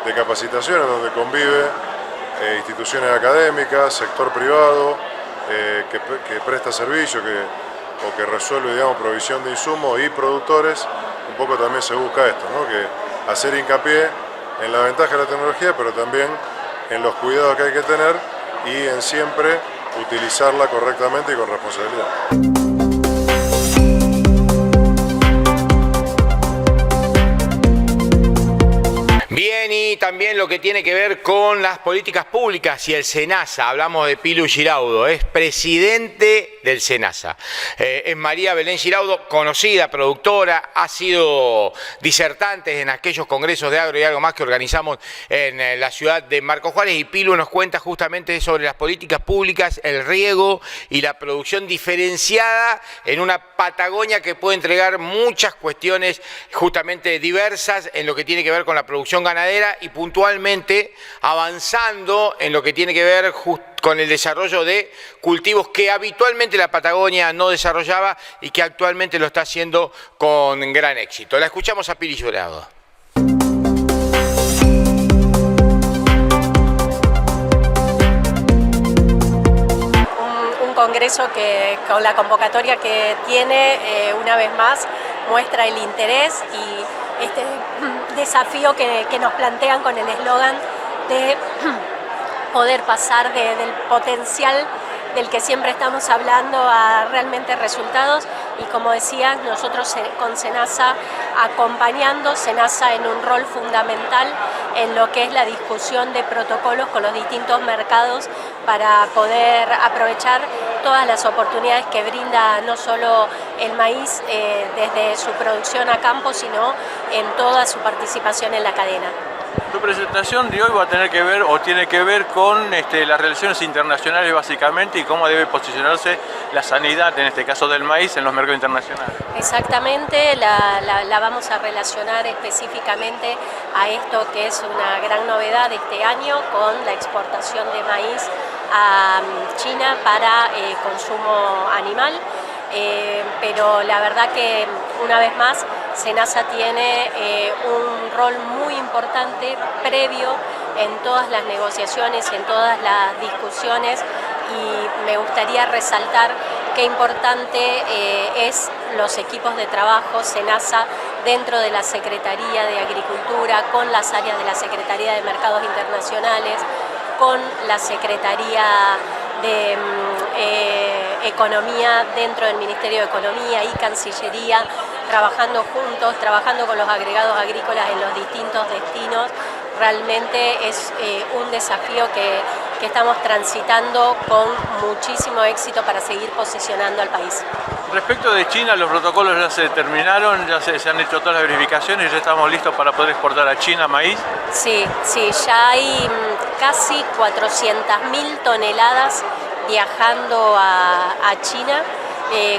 de capacitaciones donde convive instituciones académicas, sector privado, que presta servicio o que resuelve, digamos, provisión de insumos y productores, un poco también se busca esto, ¿no? Que hacer hincapié en la ventaja de la tecnología, pero también en los cuidados que hay que tener y en siempre utilizarla correctamente y con responsabilidad. Bien, y también lo que tiene que ver con las políticas públicas y el SENASA. Hablamos de Pilu Giraudo, es presidente del SENASA. Es María Belén Giraudo, conocida productora, ha sido disertante en aquellos congresos de agro y algo más que organizamos en la ciudad de Marcos Juárez, y Pilu nos cuenta justamente sobre las políticas públicas, el riego y la producción diferenciada en una Patagonia que puede entregar muchas cuestiones justamente diversas en lo que tiene que ver con la producción ganadera y puntualmente avanzando en lo que tiene que ver con el desarrollo de cultivos que habitualmente la Patagonia no desarrollaba y que actualmente lo está haciendo con gran éxito. La escuchamos a Pilu Giraudo. Un congreso que con la convocatoria que tiene, una vez más, muestra el interés y este desafío que nos plantean con el eslogan de poder pasar del potencial del que siempre estamos hablando a realmente resultados y como decía, nosotros con SENASA acompañando, SENASA en un rol fundamental en lo que es la discusión de protocolos con los distintos mercados para poder aprovechar todas las oportunidades que brinda no solo el maíz desde su producción a campo, sino en toda su participación en la cadena. Tu presentación de hoy va a tener que ver o tiene que ver con las relaciones internacionales básicamente y cómo debe posicionarse la sanidad, en este caso del maíz, en los mercados internacionales. Exactamente, la vamos a relacionar específicamente a esto que es una gran novedad de este año con la exportación de maíz a China para consumo animal. Pero la verdad que una vez más SENASA tiene un rol muy importante previo en todas las negociaciones y en todas las discusiones y me gustaría resaltar qué importante es los equipos de trabajo SENASA dentro de la Secretaría de Agricultura, con las áreas de la Secretaría de Mercados Internacionales, con la Secretaría de Economía dentro del Ministerio de Economía y Cancillería, trabajando juntos, trabajando con los agregados agrícolas en los distintos destinos. Realmente es un desafío que estamos transitando con muchísimo éxito para seguir posicionando al país. Respecto de China, los protocolos ya se terminaron, ya se han hecho todas las verificaciones y ya estamos listos para poder exportar a China maíz. Sí, ya hay casi 400.000 toneladas viajando a China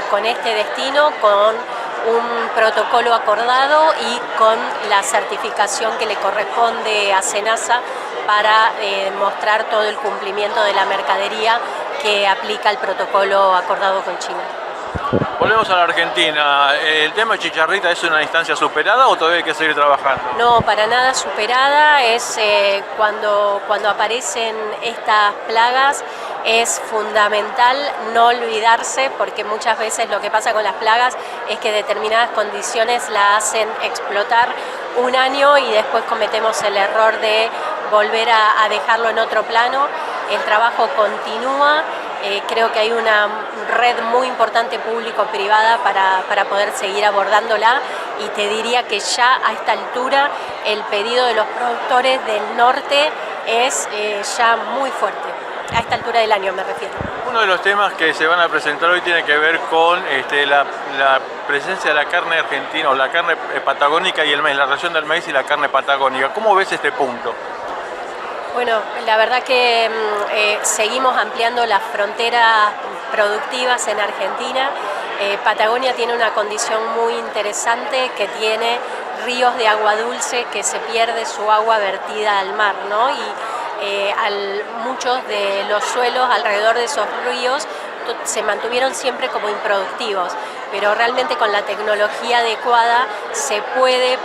con este destino, con un protocolo acordado y con la certificación que le corresponde a SENASA para mostrar todo el cumplimiento de la mercadería que aplica el protocolo acordado con China. Volvemos a la Argentina. ¿El tema de chicharrita es una instancia superada o todavía hay que seguir trabajando? No, para nada superada. Es cuando aparecen estas plagas es fundamental no olvidarse, porque muchas veces lo que pasa con las plagas es que determinadas condiciones la hacen explotar un año y después cometemos el error de volver a dejarlo en otro plano. El trabajo continúa. Creo que hay una red muy importante público-privada para poder seguir abordándola y te diría que ya a esta altura el pedido de los productores del norte es ya muy fuerte, a esta altura del año me refiero. Uno de los temas que se van a presentar hoy tiene que ver con la presencia de la carne argentina o la carne patagónica y el maíz, la relación del maíz y la carne patagónica. ¿Cómo ves este punto? Bueno, la verdad que seguimos ampliando las fronteras productivas en Argentina. Patagonia tiene una condición muy interesante, que tiene ríos de agua dulce que se pierde su agua vertida al mar, ¿no? Y muchos de los suelos alrededor de esos ríos se mantuvieron siempre como improductivos, pero realmente con la tecnología adecuada se puede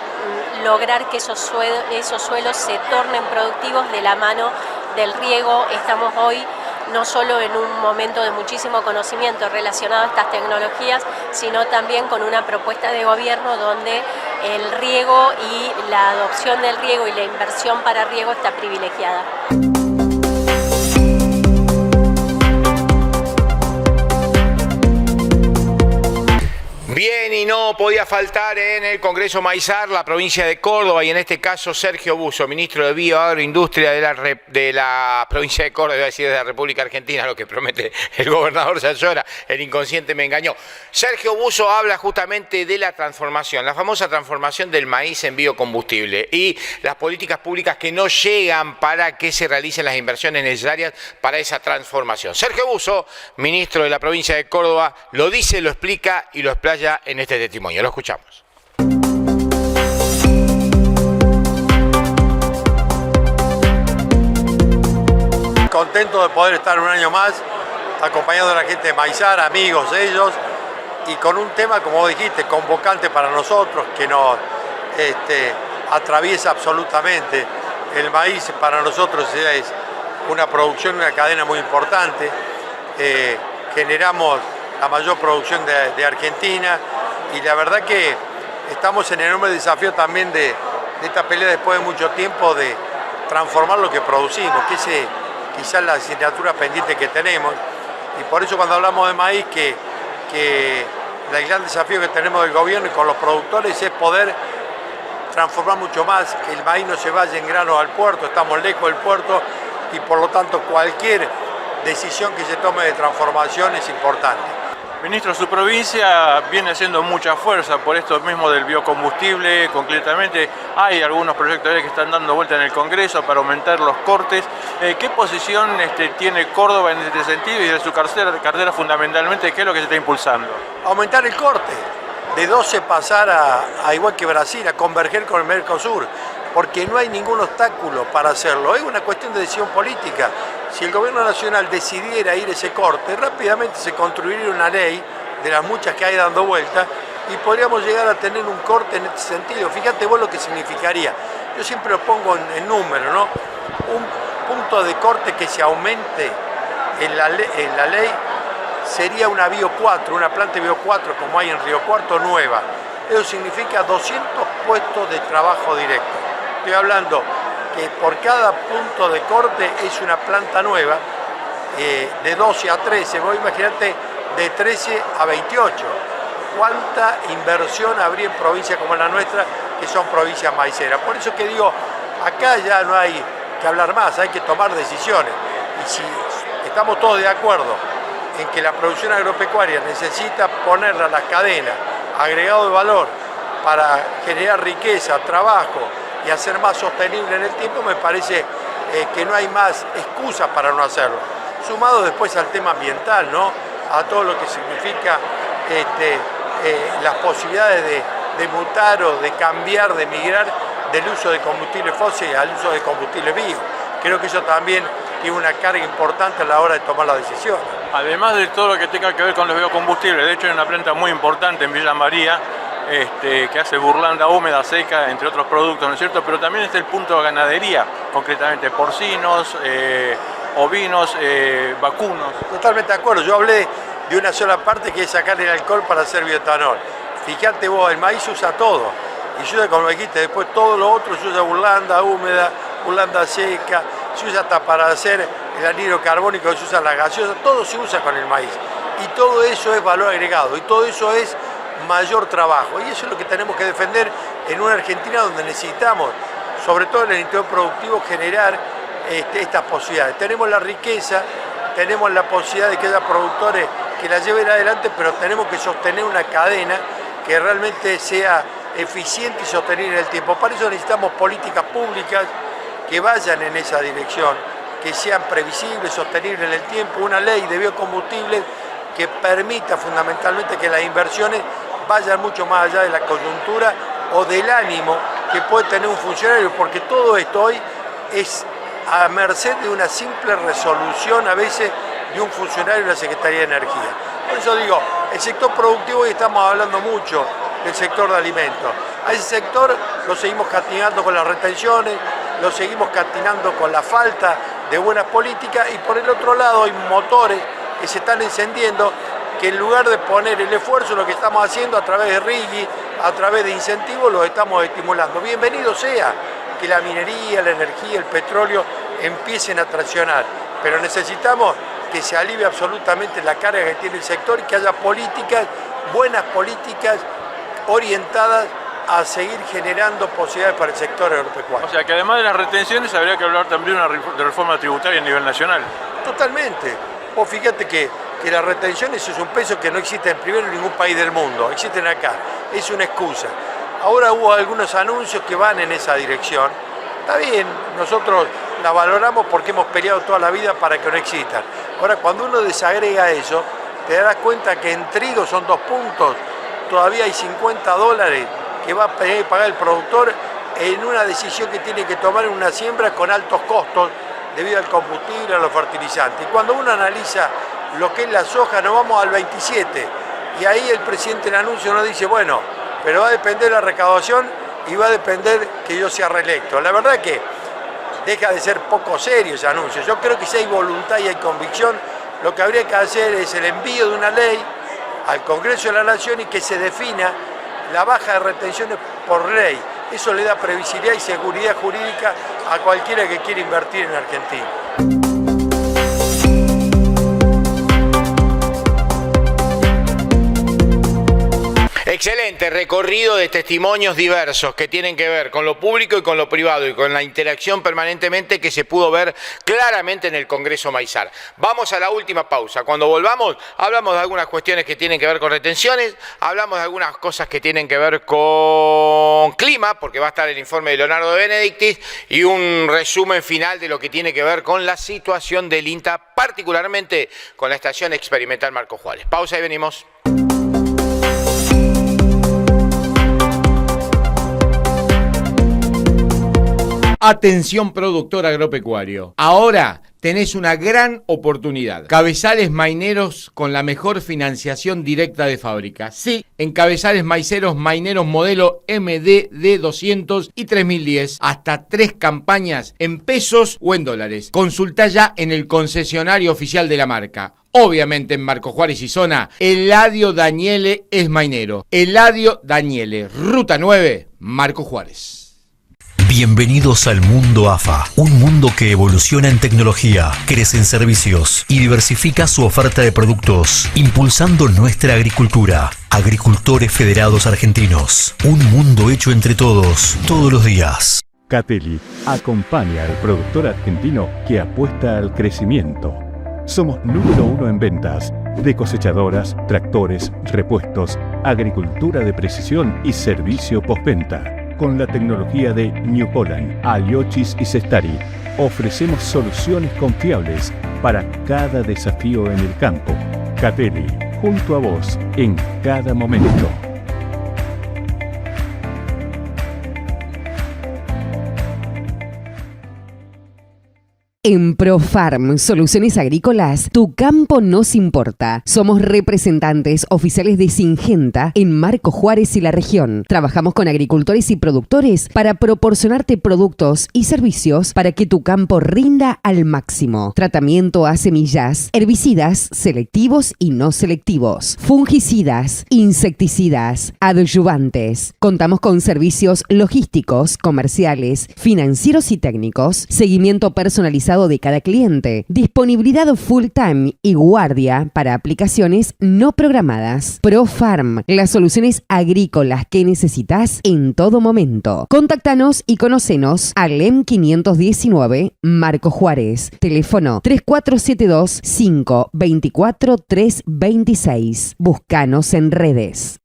lograr que esos suelos se tornen productivos de la mano del riego. Estamos hoy no solo en un momento de muchísimo conocimiento relacionado a estas tecnologías, sino también con una propuesta de gobierno donde el riego y la adopción del riego y la inversión para riego está privilegiada. Bien, y no podía faltar en el Congreso Maizar, la provincia de Córdoba, y en este caso Sergio Busso, ministro de Bioagroindustria de la provincia de Córdoba, iba a decir de la República Argentina, lo que promete el gobernador Sciasciora, el inconsciente me engañó. Sergio Busso habla justamente de la transformación, la famosa transformación del maíz en biocombustible y las políticas públicas que no llegan para que se realicen las inversiones necesarias para esa transformación. Sergio Busso, ministro de la provincia de Córdoba, lo dice, lo explica y lo explaya en este testimonio. Lo escuchamos. Contento de poder estar un año más acompañando a la gente de Maizar, amigos ellos, y con un tema, como vos dijiste, convocante para nosotros, que nos atraviesa absolutamente. El maíz para nosotros es una producción, una cadena muy importante. Generamos la mayor producción de Argentina y la verdad que estamos en el enorme desafío también de esta pelea después de mucho tiempo de transformar lo que producimos, que es quizás la asignatura pendiente que tenemos. Y por eso cuando hablamos de maíz, que el gran desafío que tenemos del gobierno y con los productores es poder transformar mucho más, que el maíz no se vaya en grano al puerto, estamos lejos del puerto y por lo tanto cualquier decisión que se tome de transformación es importante. Ministro, su provincia viene haciendo mucha fuerza por esto mismo del biocombustible, concretamente hay algunos proyectos que están dando vuelta en el Congreso para aumentar los cortes. ¿Qué posición tiene Córdoba en este sentido y de su cartera fundamentalmente, qué es lo que se está impulsando? Aumentar el corte, de 12 pasar a igual que Brasil, a converger con el Mercosur, porque no hay ningún obstáculo para hacerlo, es una cuestión de decisión política. Si el gobierno nacional decidiera ir ese corte, rápidamente se construiría una ley de las muchas que hay dando vuelta y podríamos llegar a tener un corte en este sentido. Fíjate vos lo que significaría. Yo siempre lo pongo en números, ¿no? Un punto de corte que se aumente en la ley sería una Bio 4, una planta Bio 4 como hay en Río Cuarto nueva. Eso significa 200 puestos de trabajo directo. Estoy hablando que por cada punto de corte es una planta nueva, de 12 a 13, vos imaginate de 13 a 28. ¿Cuánta inversión habría en provincias como la nuestra, que son provincias maiceras? Por eso que digo, acá ya no hay que hablar más, hay que tomar decisiones. Y si estamos todos de acuerdo en que la producción agropecuaria necesita ponerla a las cadenas, agregado de valor, para generar riqueza, trabajo, y hacer más sostenible en el tiempo, me parece que no hay más excusas para no hacerlo. Sumado después al tema ambiental, ¿no? A todo lo que significa las posibilidades de mutar o de cambiar, de migrar del uso de combustibles fósiles al uso de combustibles vivos. Creo que eso también tiene una carga importante a la hora de tomar la decisión. Además de todo lo que tenga que ver con los biocombustibles, de hecho hay una planta muy importante en Villa María, que hace burlanda húmeda, seca, entre otros productos, ¿no es cierto? Pero también está el punto de ganadería, concretamente porcinos, ovinos, vacunos. Totalmente de acuerdo, yo hablé de una sola parte que es sacar el alcohol para hacer bioetanol. Fíjate vos, el maíz usa todo, y se usa, como dijiste, después todo lo otro se usa burlanda húmeda, burlanda seca, se usa hasta para hacer el anhídrido carbónico, se usa la gaseosa, todo se usa con el maíz. Y todo eso es valor agregado, y todo eso es mayor trabajo, y eso es lo que tenemos que defender en una Argentina donde necesitamos, sobre todo en el interior productivo, generar estas posibilidades. Tenemos la riqueza, tenemos la posibilidad de que haya productores que la lleven adelante, pero tenemos que sostener una cadena que realmente sea eficiente y sostenible en el tiempo. Para eso necesitamos políticas públicas que vayan en esa dirección, que sean previsibles, sostenibles en el tiempo, una ley de biocombustibles que permita fundamentalmente que las inversiones vayan mucho más allá de la coyuntura o del ánimo que puede tener un funcionario, porque todo esto hoy es a merced de una simple resolución a veces de un funcionario de la Secretaría de Energía. Por eso digo, el sector productivo, hoy estamos hablando mucho del sector de alimentos. A ese sector lo seguimos castigando con las retenciones, lo seguimos castigando con la falta de buenas políticas, y por el otro lado hay motores que se están encendiendo, que en lugar de poner el esfuerzo, lo que estamos haciendo a través de RIGI, a través de incentivos, lo estamos estimulando. Bienvenido sea que la minería, la energía, el petróleo empiecen a traccionar, pero necesitamos que se alivie absolutamente la carga que tiene el sector y que haya políticas, buenas políticas, orientadas a seguir generando posibilidades para el sector agropecuario. O sea que además de las retenciones habría que hablar también de reforma tributaria a nivel nacional. Totalmente. Vos fíjate que las retenciones es un peso que no existe primero en ningún país del mundo, existen acá, es una excusa. Ahora hubo algunos anuncios que van en esa dirección. Está bien, nosotros la valoramos porque hemos peleado toda la vida para que no existan. Ahora, cuando uno desagrega eso, te darás cuenta que en trigo son 2 puntos, todavía hay $50 que va a pagar el productor en una decisión que tiene que tomar en una siembra con altos costos debido al combustible, a los fertilizantes. Y cuando uno analiza lo que es la soja, nos vamos al 27, y ahí el presidente en el anuncio nos dice, bueno, pero va a depender de la recaudación y va a depender que yo sea reelecto. La verdad que deja de ser poco serio ese anuncio. Yo creo que si hay voluntad y hay convicción, lo que habría que hacer es el envío de una ley al Congreso de la Nación y que se defina la baja de retenciones por ley. Eso le da previsibilidad y seguridad jurídica a cualquiera que quiera invertir en Argentina. Excelente recorrido de testimonios diversos que tienen que ver con lo público y con lo privado y con la interacción permanentemente que se pudo ver claramente en el Congreso Maizar. Vamos a la última pausa. Cuando volvamos, hablamos de algunas cuestiones que tienen que ver con retenciones, hablamos de algunas cosas que tienen que ver con clima, porque va a estar el informe de Leonardo Benedictis y un resumen final de lo que tiene que ver con la situación del INTA, particularmente con la Estación Experimental Marcos Juárez. Pausa y venimos. Atención productor agropecuario. Ahora tenés una gran oportunidad. Cabezales maineros con la mejor financiación directa de fábrica. Sí, en cabezales maiceros maineros modelo MDD 200 y 3010. Hasta 3 campañas en pesos o en dólares. Consultá ya en el concesionario oficial de la marca. Obviamente en Marcos Juárez y zona, Eladio Daniele es mainero. Eladio Daniele, Ruta 9, Marcos Juárez. Bienvenidos al mundo AFA, un mundo que evoluciona en tecnología, crece en servicios y diversifica su oferta de productos, impulsando nuestra agricultura. Agricultores Federados Argentinos, un mundo hecho entre todos, todos los días. Catteli acompaña al productor argentino que apuesta al crecimiento. Somos número 1 en ventas de cosechadoras, tractores, repuestos, agricultura de precisión y servicio postventa. Con la tecnología de New Holland, Aliochis y Cestari, ofrecemos soluciones confiables para cada desafío en el campo. Catteli, junto a vos, en cada momento. En ProFarm Soluciones Agrícolas, tu campo nos importa. Somos representantes oficiales de Syngenta en Marcos Juárez y la región. Trabajamos con agricultores y productores para proporcionarte productos y servicios para que tu campo rinda al máximo. Tratamiento a semillas, herbicidas selectivos y no selectivos, fungicidas, insecticidas, adyuvantes. Contamos con servicios logísticos, comerciales, financieros y técnicos, seguimiento personalizado de cada cliente, disponibilidad full time y guardia para aplicaciones no programadas. ProFarm, las soluciones agrícolas que necesitas en todo momento. Contáctanos y conocenos al LEM 519 Marcos Juárez. Teléfono 3472 524 326. Búscanos en redes.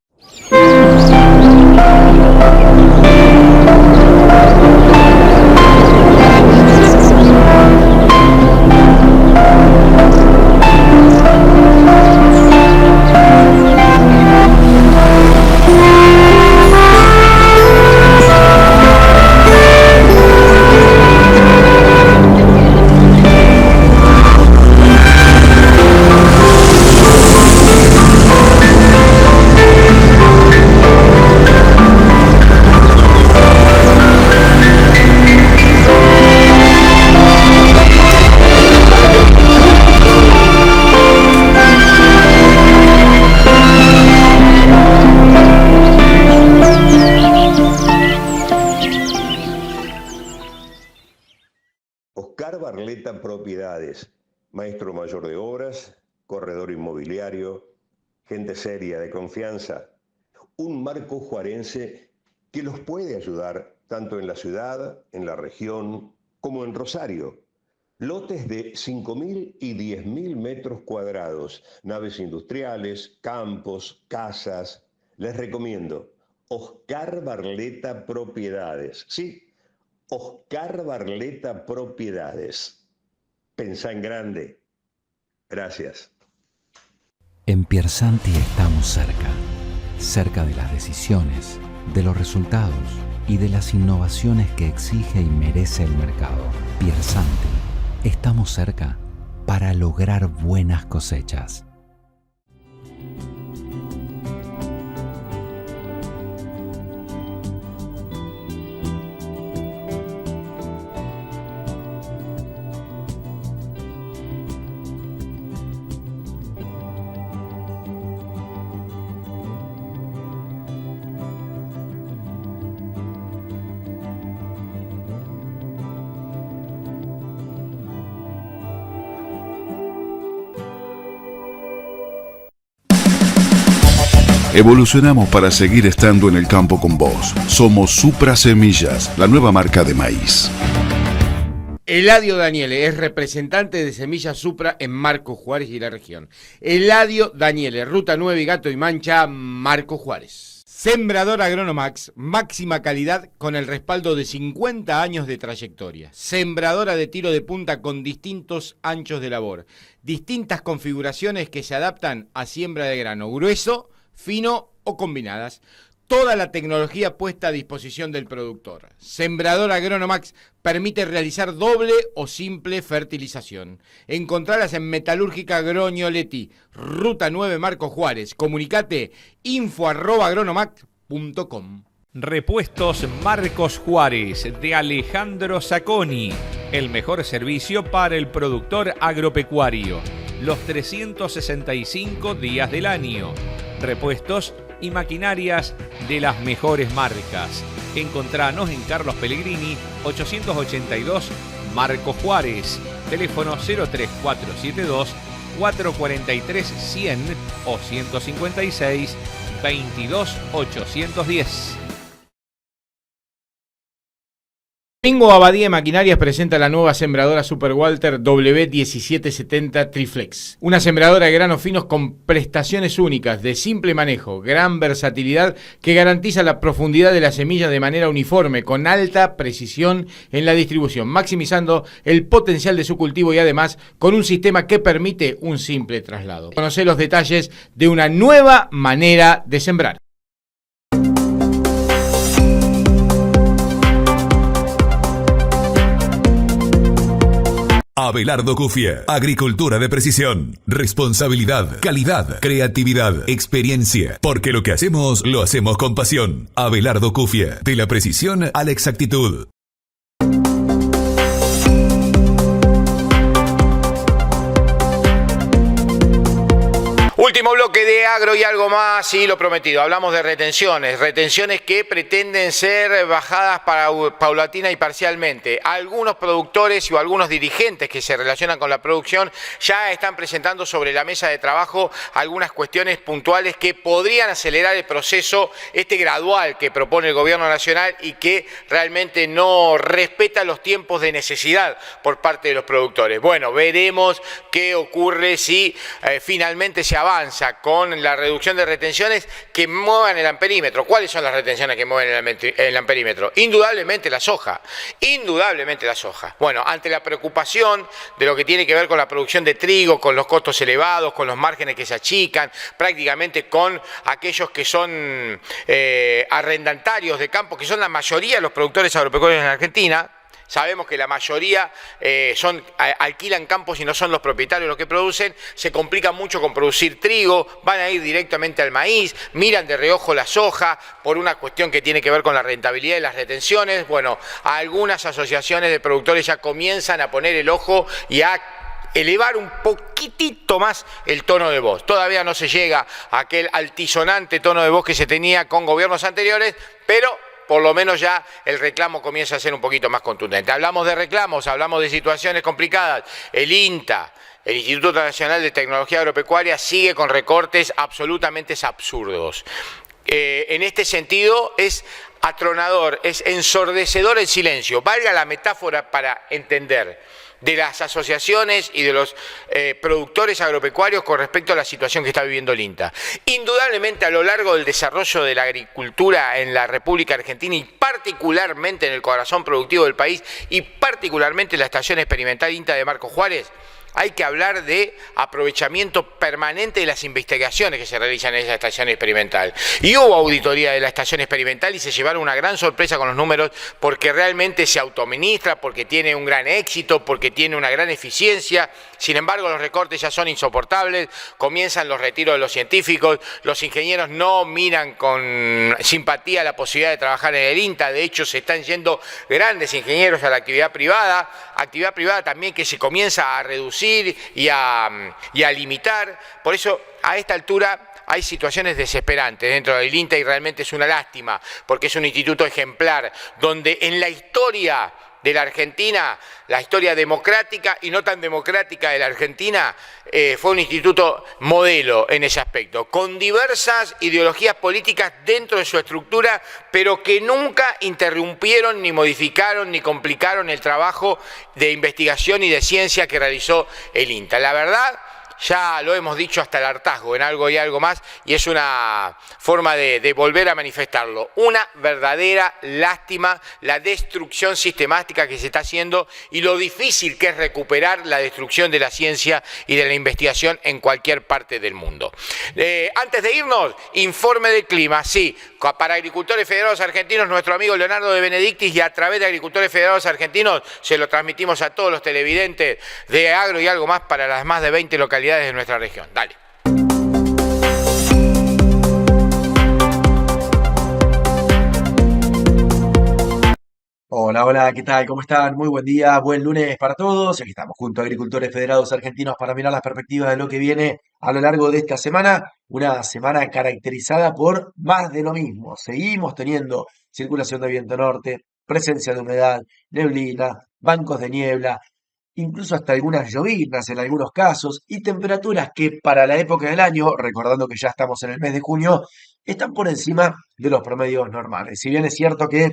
Propiedades, maestro mayor de obras, corredor inmobiliario, gente seria de confianza, un marco juarense que los puede ayudar tanto en la ciudad, en la región, como en Rosario. Lotes de 5.000 y 10.000 metros cuadrados, naves industriales, campos, casas. Les recomiendo Oscar Barleta Propiedades. Sí, Oscar Barleta Propiedades. Pensá en grande. Gracias. En Piersanti estamos cerca. Cerca de las decisiones, de los resultados y de las innovaciones que exige y merece el mercado. Piersanti, estamos cerca para lograr buenas cosechas. Evolucionamos para seguir estando en el campo con vos. Somos Supra Semillas, la nueva marca de maíz. Eladio Daniele es representante de Semillas Supra en Marcos Juárez y la región. Eladio Daniele, Ruta 9 y Gato y Mancha, Marcos Juárez. Sembrador Agronomax, máxima calidad con el respaldo de 50 años de trayectoria. Sembradora de tiro de punta con distintos anchos de labor. Distintas configuraciones que se adaptan a siembra de grano grueso, fino o combinadas. Toda la tecnología puesta a disposición del productor. Sembrador Agronomax permite realizar doble o simple fertilización. Encontralas en Metalúrgica Groñoletti, Ruta 9 Marcos Juárez. Comunicate info@agronomax.com. Repuestos Marcos Juárez de Alejandro Sacconi. El mejor servicio para el productor agropecuario. Los 365 días del año. Repuestos y maquinarias de las mejores marcas. Encontranos en Carlos Pellegrini, 882, Marcos Juárez. Teléfono 03472 443 100 o 156 22 810. Domingo Abadía de Maquinarias presenta la nueva sembradora Super Walter W1770 Triflex. Una sembradora de granos finos con prestaciones únicas, de simple manejo, gran versatilidad que garantiza la profundidad de la semilla de manera uniforme, con alta precisión en la distribución, maximizando el potencial de su cultivo y además con un sistema que permite un simple traslado. Conoce los detalles de una nueva manera de sembrar. Abelardo Cufie, agricultura de precisión, responsabilidad, calidad, creatividad, experiencia, porque lo que hacemos, lo hacemos con pasión. Abelardo Cufie, de la precisión a la exactitud. Último bloque de Agro y algo más, y lo prometido, hablamos de retenciones que pretenden ser bajadas paulatina y parcialmente. Algunos productores o algunos dirigentes que se relacionan con la producción ya están presentando sobre la mesa de trabajo algunas cuestiones puntuales que podrían acelerar el proceso gradual que propone el gobierno nacional y que realmente no respeta los tiempos de necesidad por parte de los productores. Bueno, veremos qué ocurre si finalmente se avanza con la reducción de retenciones que muevan el amperímetro. ¿Cuáles son las retenciones que mueven el amperímetro? Indudablemente la soja. Bueno, ante la preocupación de lo que tiene que ver con la producción de trigo, con los costos elevados, con los márgenes que se achican, prácticamente con aquellos que son arrendatarios de campo, que son la mayoría de los productores agropecuarios en Argentina. Sabemos que la mayoría alquilan campos y no son los propietarios los que producen, se complica mucho con producir trigo, van a ir directamente al maíz, miran de reojo la soja por una cuestión que tiene que ver con la rentabilidad y las retenciones. Bueno, algunas asociaciones de productores ya comienzan a poner el ojo y a elevar un poquitito más el tono de voz. Todavía no se llega a aquel altisonante tono de voz que se tenía con gobiernos anteriores, pero por lo menos ya el reclamo comienza a ser un poquito más contundente. Hablamos de reclamos, hablamos de situaciones complicadas. El INTA, el Instituto Nacional de Tecnología Agropecuaria, sigue con recortes absolutamente absurdos. En este sentido es atronador, es ensordecedor el silencio. Valga la metáfora para entender de las asociaciones y de los productores agropecuarios con respecto a la situación que está viviendo el INTA. Indudablemente, a lo largo del desarrollo de la agricultura en la República Argentina y particularmente en el corazón productivo del país y particularmente en la estación experimental INTA de Marcos Juárez, hay que hablar de aprovechamiento permanente de las investigaciones que se realizan en esa estación experimental. Y hubo auditoría de la estación experimental y se llevaron una gran sorpresa con los números porque realmente se autoadministra, porque tiene un gran éxito, porque tiene una gran eficiencia. Sin embargo, los recortes ya son insoportables, comienzan los retiros de los científicos, los ingenieros no miran con simpatía la posibilidad de trabajar en el INTA, de hecho se están yendo grandes ingenieros a la actividad privada también que se comienza a reducir y a limitar. Por eso, a esta altura hay situaciones desesperantes dentro del INTA y realmente es una lástima, porque es un instituto ejemplar, donde en la historia de la Argentina, la historia democrática y no tan democrática de la Argentina, fue un instituto modelo en ese aspecto, con diversas ideologías políticas dentro de su estructura, pero que nunca interrumpieron, ni modificaron, ni complicaron el trabajo de investigación y de ciencia que realizó el INTA. La verdad, ya lo hemos dicho hasta el hartazgo en Algo y Algo Más, y es una forma de volver a manifestarlo. Una verdadera lástima la destrucción sistemática que se está haciendo y lo difícil que es recuperar la destrucción de la ciencia y de la investigación en cualquier parte del mundo. Antes de irnos, informe del clima. Sí, para Agricultores Federados Argentinos, nuestro amigo Leonardo de Benedictis, y a través de Agricultores Federados Argentinos se lo transmitimos a todos los televidentes de Agro y Algo Más para las más de 20 localidades de nuestra región. Dale. Hola, hola, ¿qué tal? ¿Cómo están? Muy buen día, buen lunes para todos. Aquí estamos junto a Agricultores Federados Argentinos para mirar las perspectivas de lo que viene a lo largo de esta semana. Una semana caracterizada por más de lo mismo. Seguimos teniendo circulación de viento norte, presencia de humedad, neblina, bancos de niebla, incluso hasta algunas lloviznas en algunos casos, y temperaturas que para la época del año, recordando que ya estamos en el mes de junio, están por encima de los promedios normales. Si bien es cierto que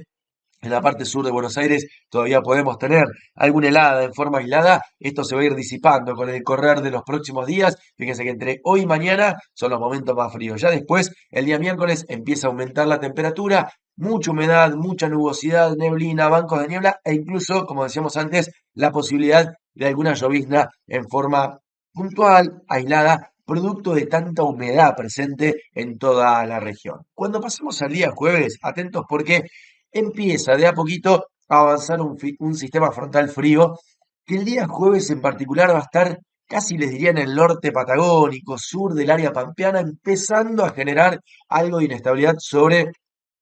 en la parte sur de Buenos Aires todavía podemos tener alguna helada en forma aislada, esto se va a ir disipando con el correr de los próximos días. Fíjense que entre hoy y mañana son los momentos más fríos. Ya después, el día miércoles, empieza a aumentar la temperatura, mucha humedad, mucha nubosidad, neblina, bancos de niebla e incluso, como decíamos antes, la posibilidad de alguna llovizna en forma puntual, aislada, producto de tanta humedad presente en toda la región. Cuando pasemos al día jueves, atentos porque empieza de a poquito a avanzar un sistema frontal frío que el día jueves en particular va a estar casi les diría en el norte patagónico, sur del área pampeana, empezando a generar algo de inestabilidad sobre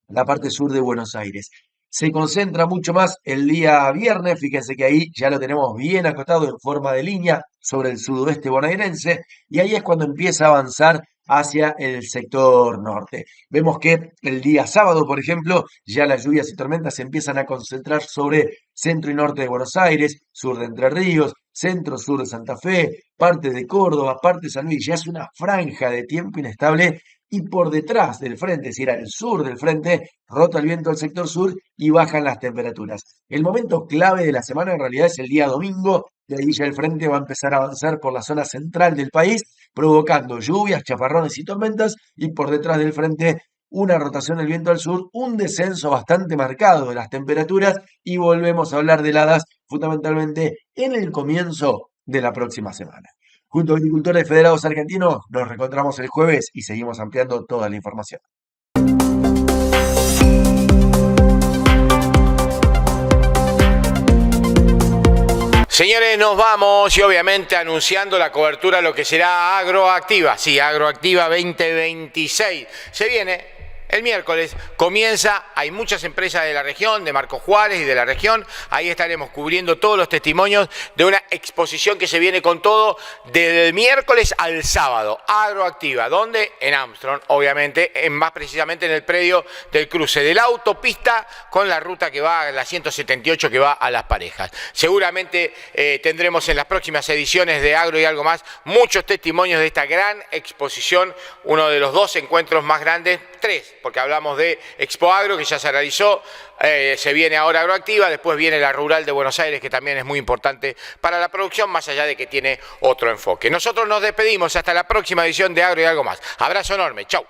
la parte sur de Buenos Aires. Se concentra mucho más el día viernes, fíjense que ahí ya lo tenemos bien acotado en forma de línea sobre el sudoeste bonaerense, y ahí es cuando empieza a avanzar hacia el sector norte. Vemos que el día sábado, por ejemplo, ya las lluvias y tormentas se empiezan a concentrar sobre centro y norte de Buenos Aires, sur de Entre Ríos, centro-sur de Santa Fe, parte de Córdoba, parte de San Luis. Ya es una franja de tiempo inestable y por detrás del frente, es decir, al sur del frente, rota el viento al sector sur y bajan las temperaturas. El momento clave de la semana en realidad es el día domingo, de ahí ya el frente va a empezar a avanzar por la zona central del país, provocando lluvias, chaparrones y tormentas, y por detrás del frente una rotación del viento al sur, un descenso bastante marcado de las temperaturas, y volvemos a hablar de heladas fundamentalmente en el comienzo de la próxima semana. Junto a Agricultores Federados Argentinos, nos reencontramos el jueves y seguimos ampliando toda la información. Señores, nos vamos y obviamente anunciando la cobertura de lo que será Agroactiva. Sí, Agroactiva 2026. Se viene el miércoles, comienza, hay muchas empresas de la región, de Marcos Juárez y de la región, ahí estaremos cubriendo todos los testimonios de una exposición que se viene con todo desde el miércoles al sábado. Agroactiva, ¿dónde? En Armstrong, obviamente, más precisamente en el predio del cruce de la autopista con la ruta que va, la 178 que va a Las Parejas. Seguramente tendremos en las próximas ediciones de Agro y Algo Más muchos testimonios de esta gran exposición, uno de los 2 encuentros más grandes, 3, porque hablamos de Expo Agro, que ya se realizó, se viene ahora Agroactiva, después viene la Rural de Buenos Aires, que también es muy importante para la producción, más allá de que tiene otro enfoque. Nosotros nos despedimos hasta la próxima edición de Agro y Algo Más. Abrazo enorme, chau.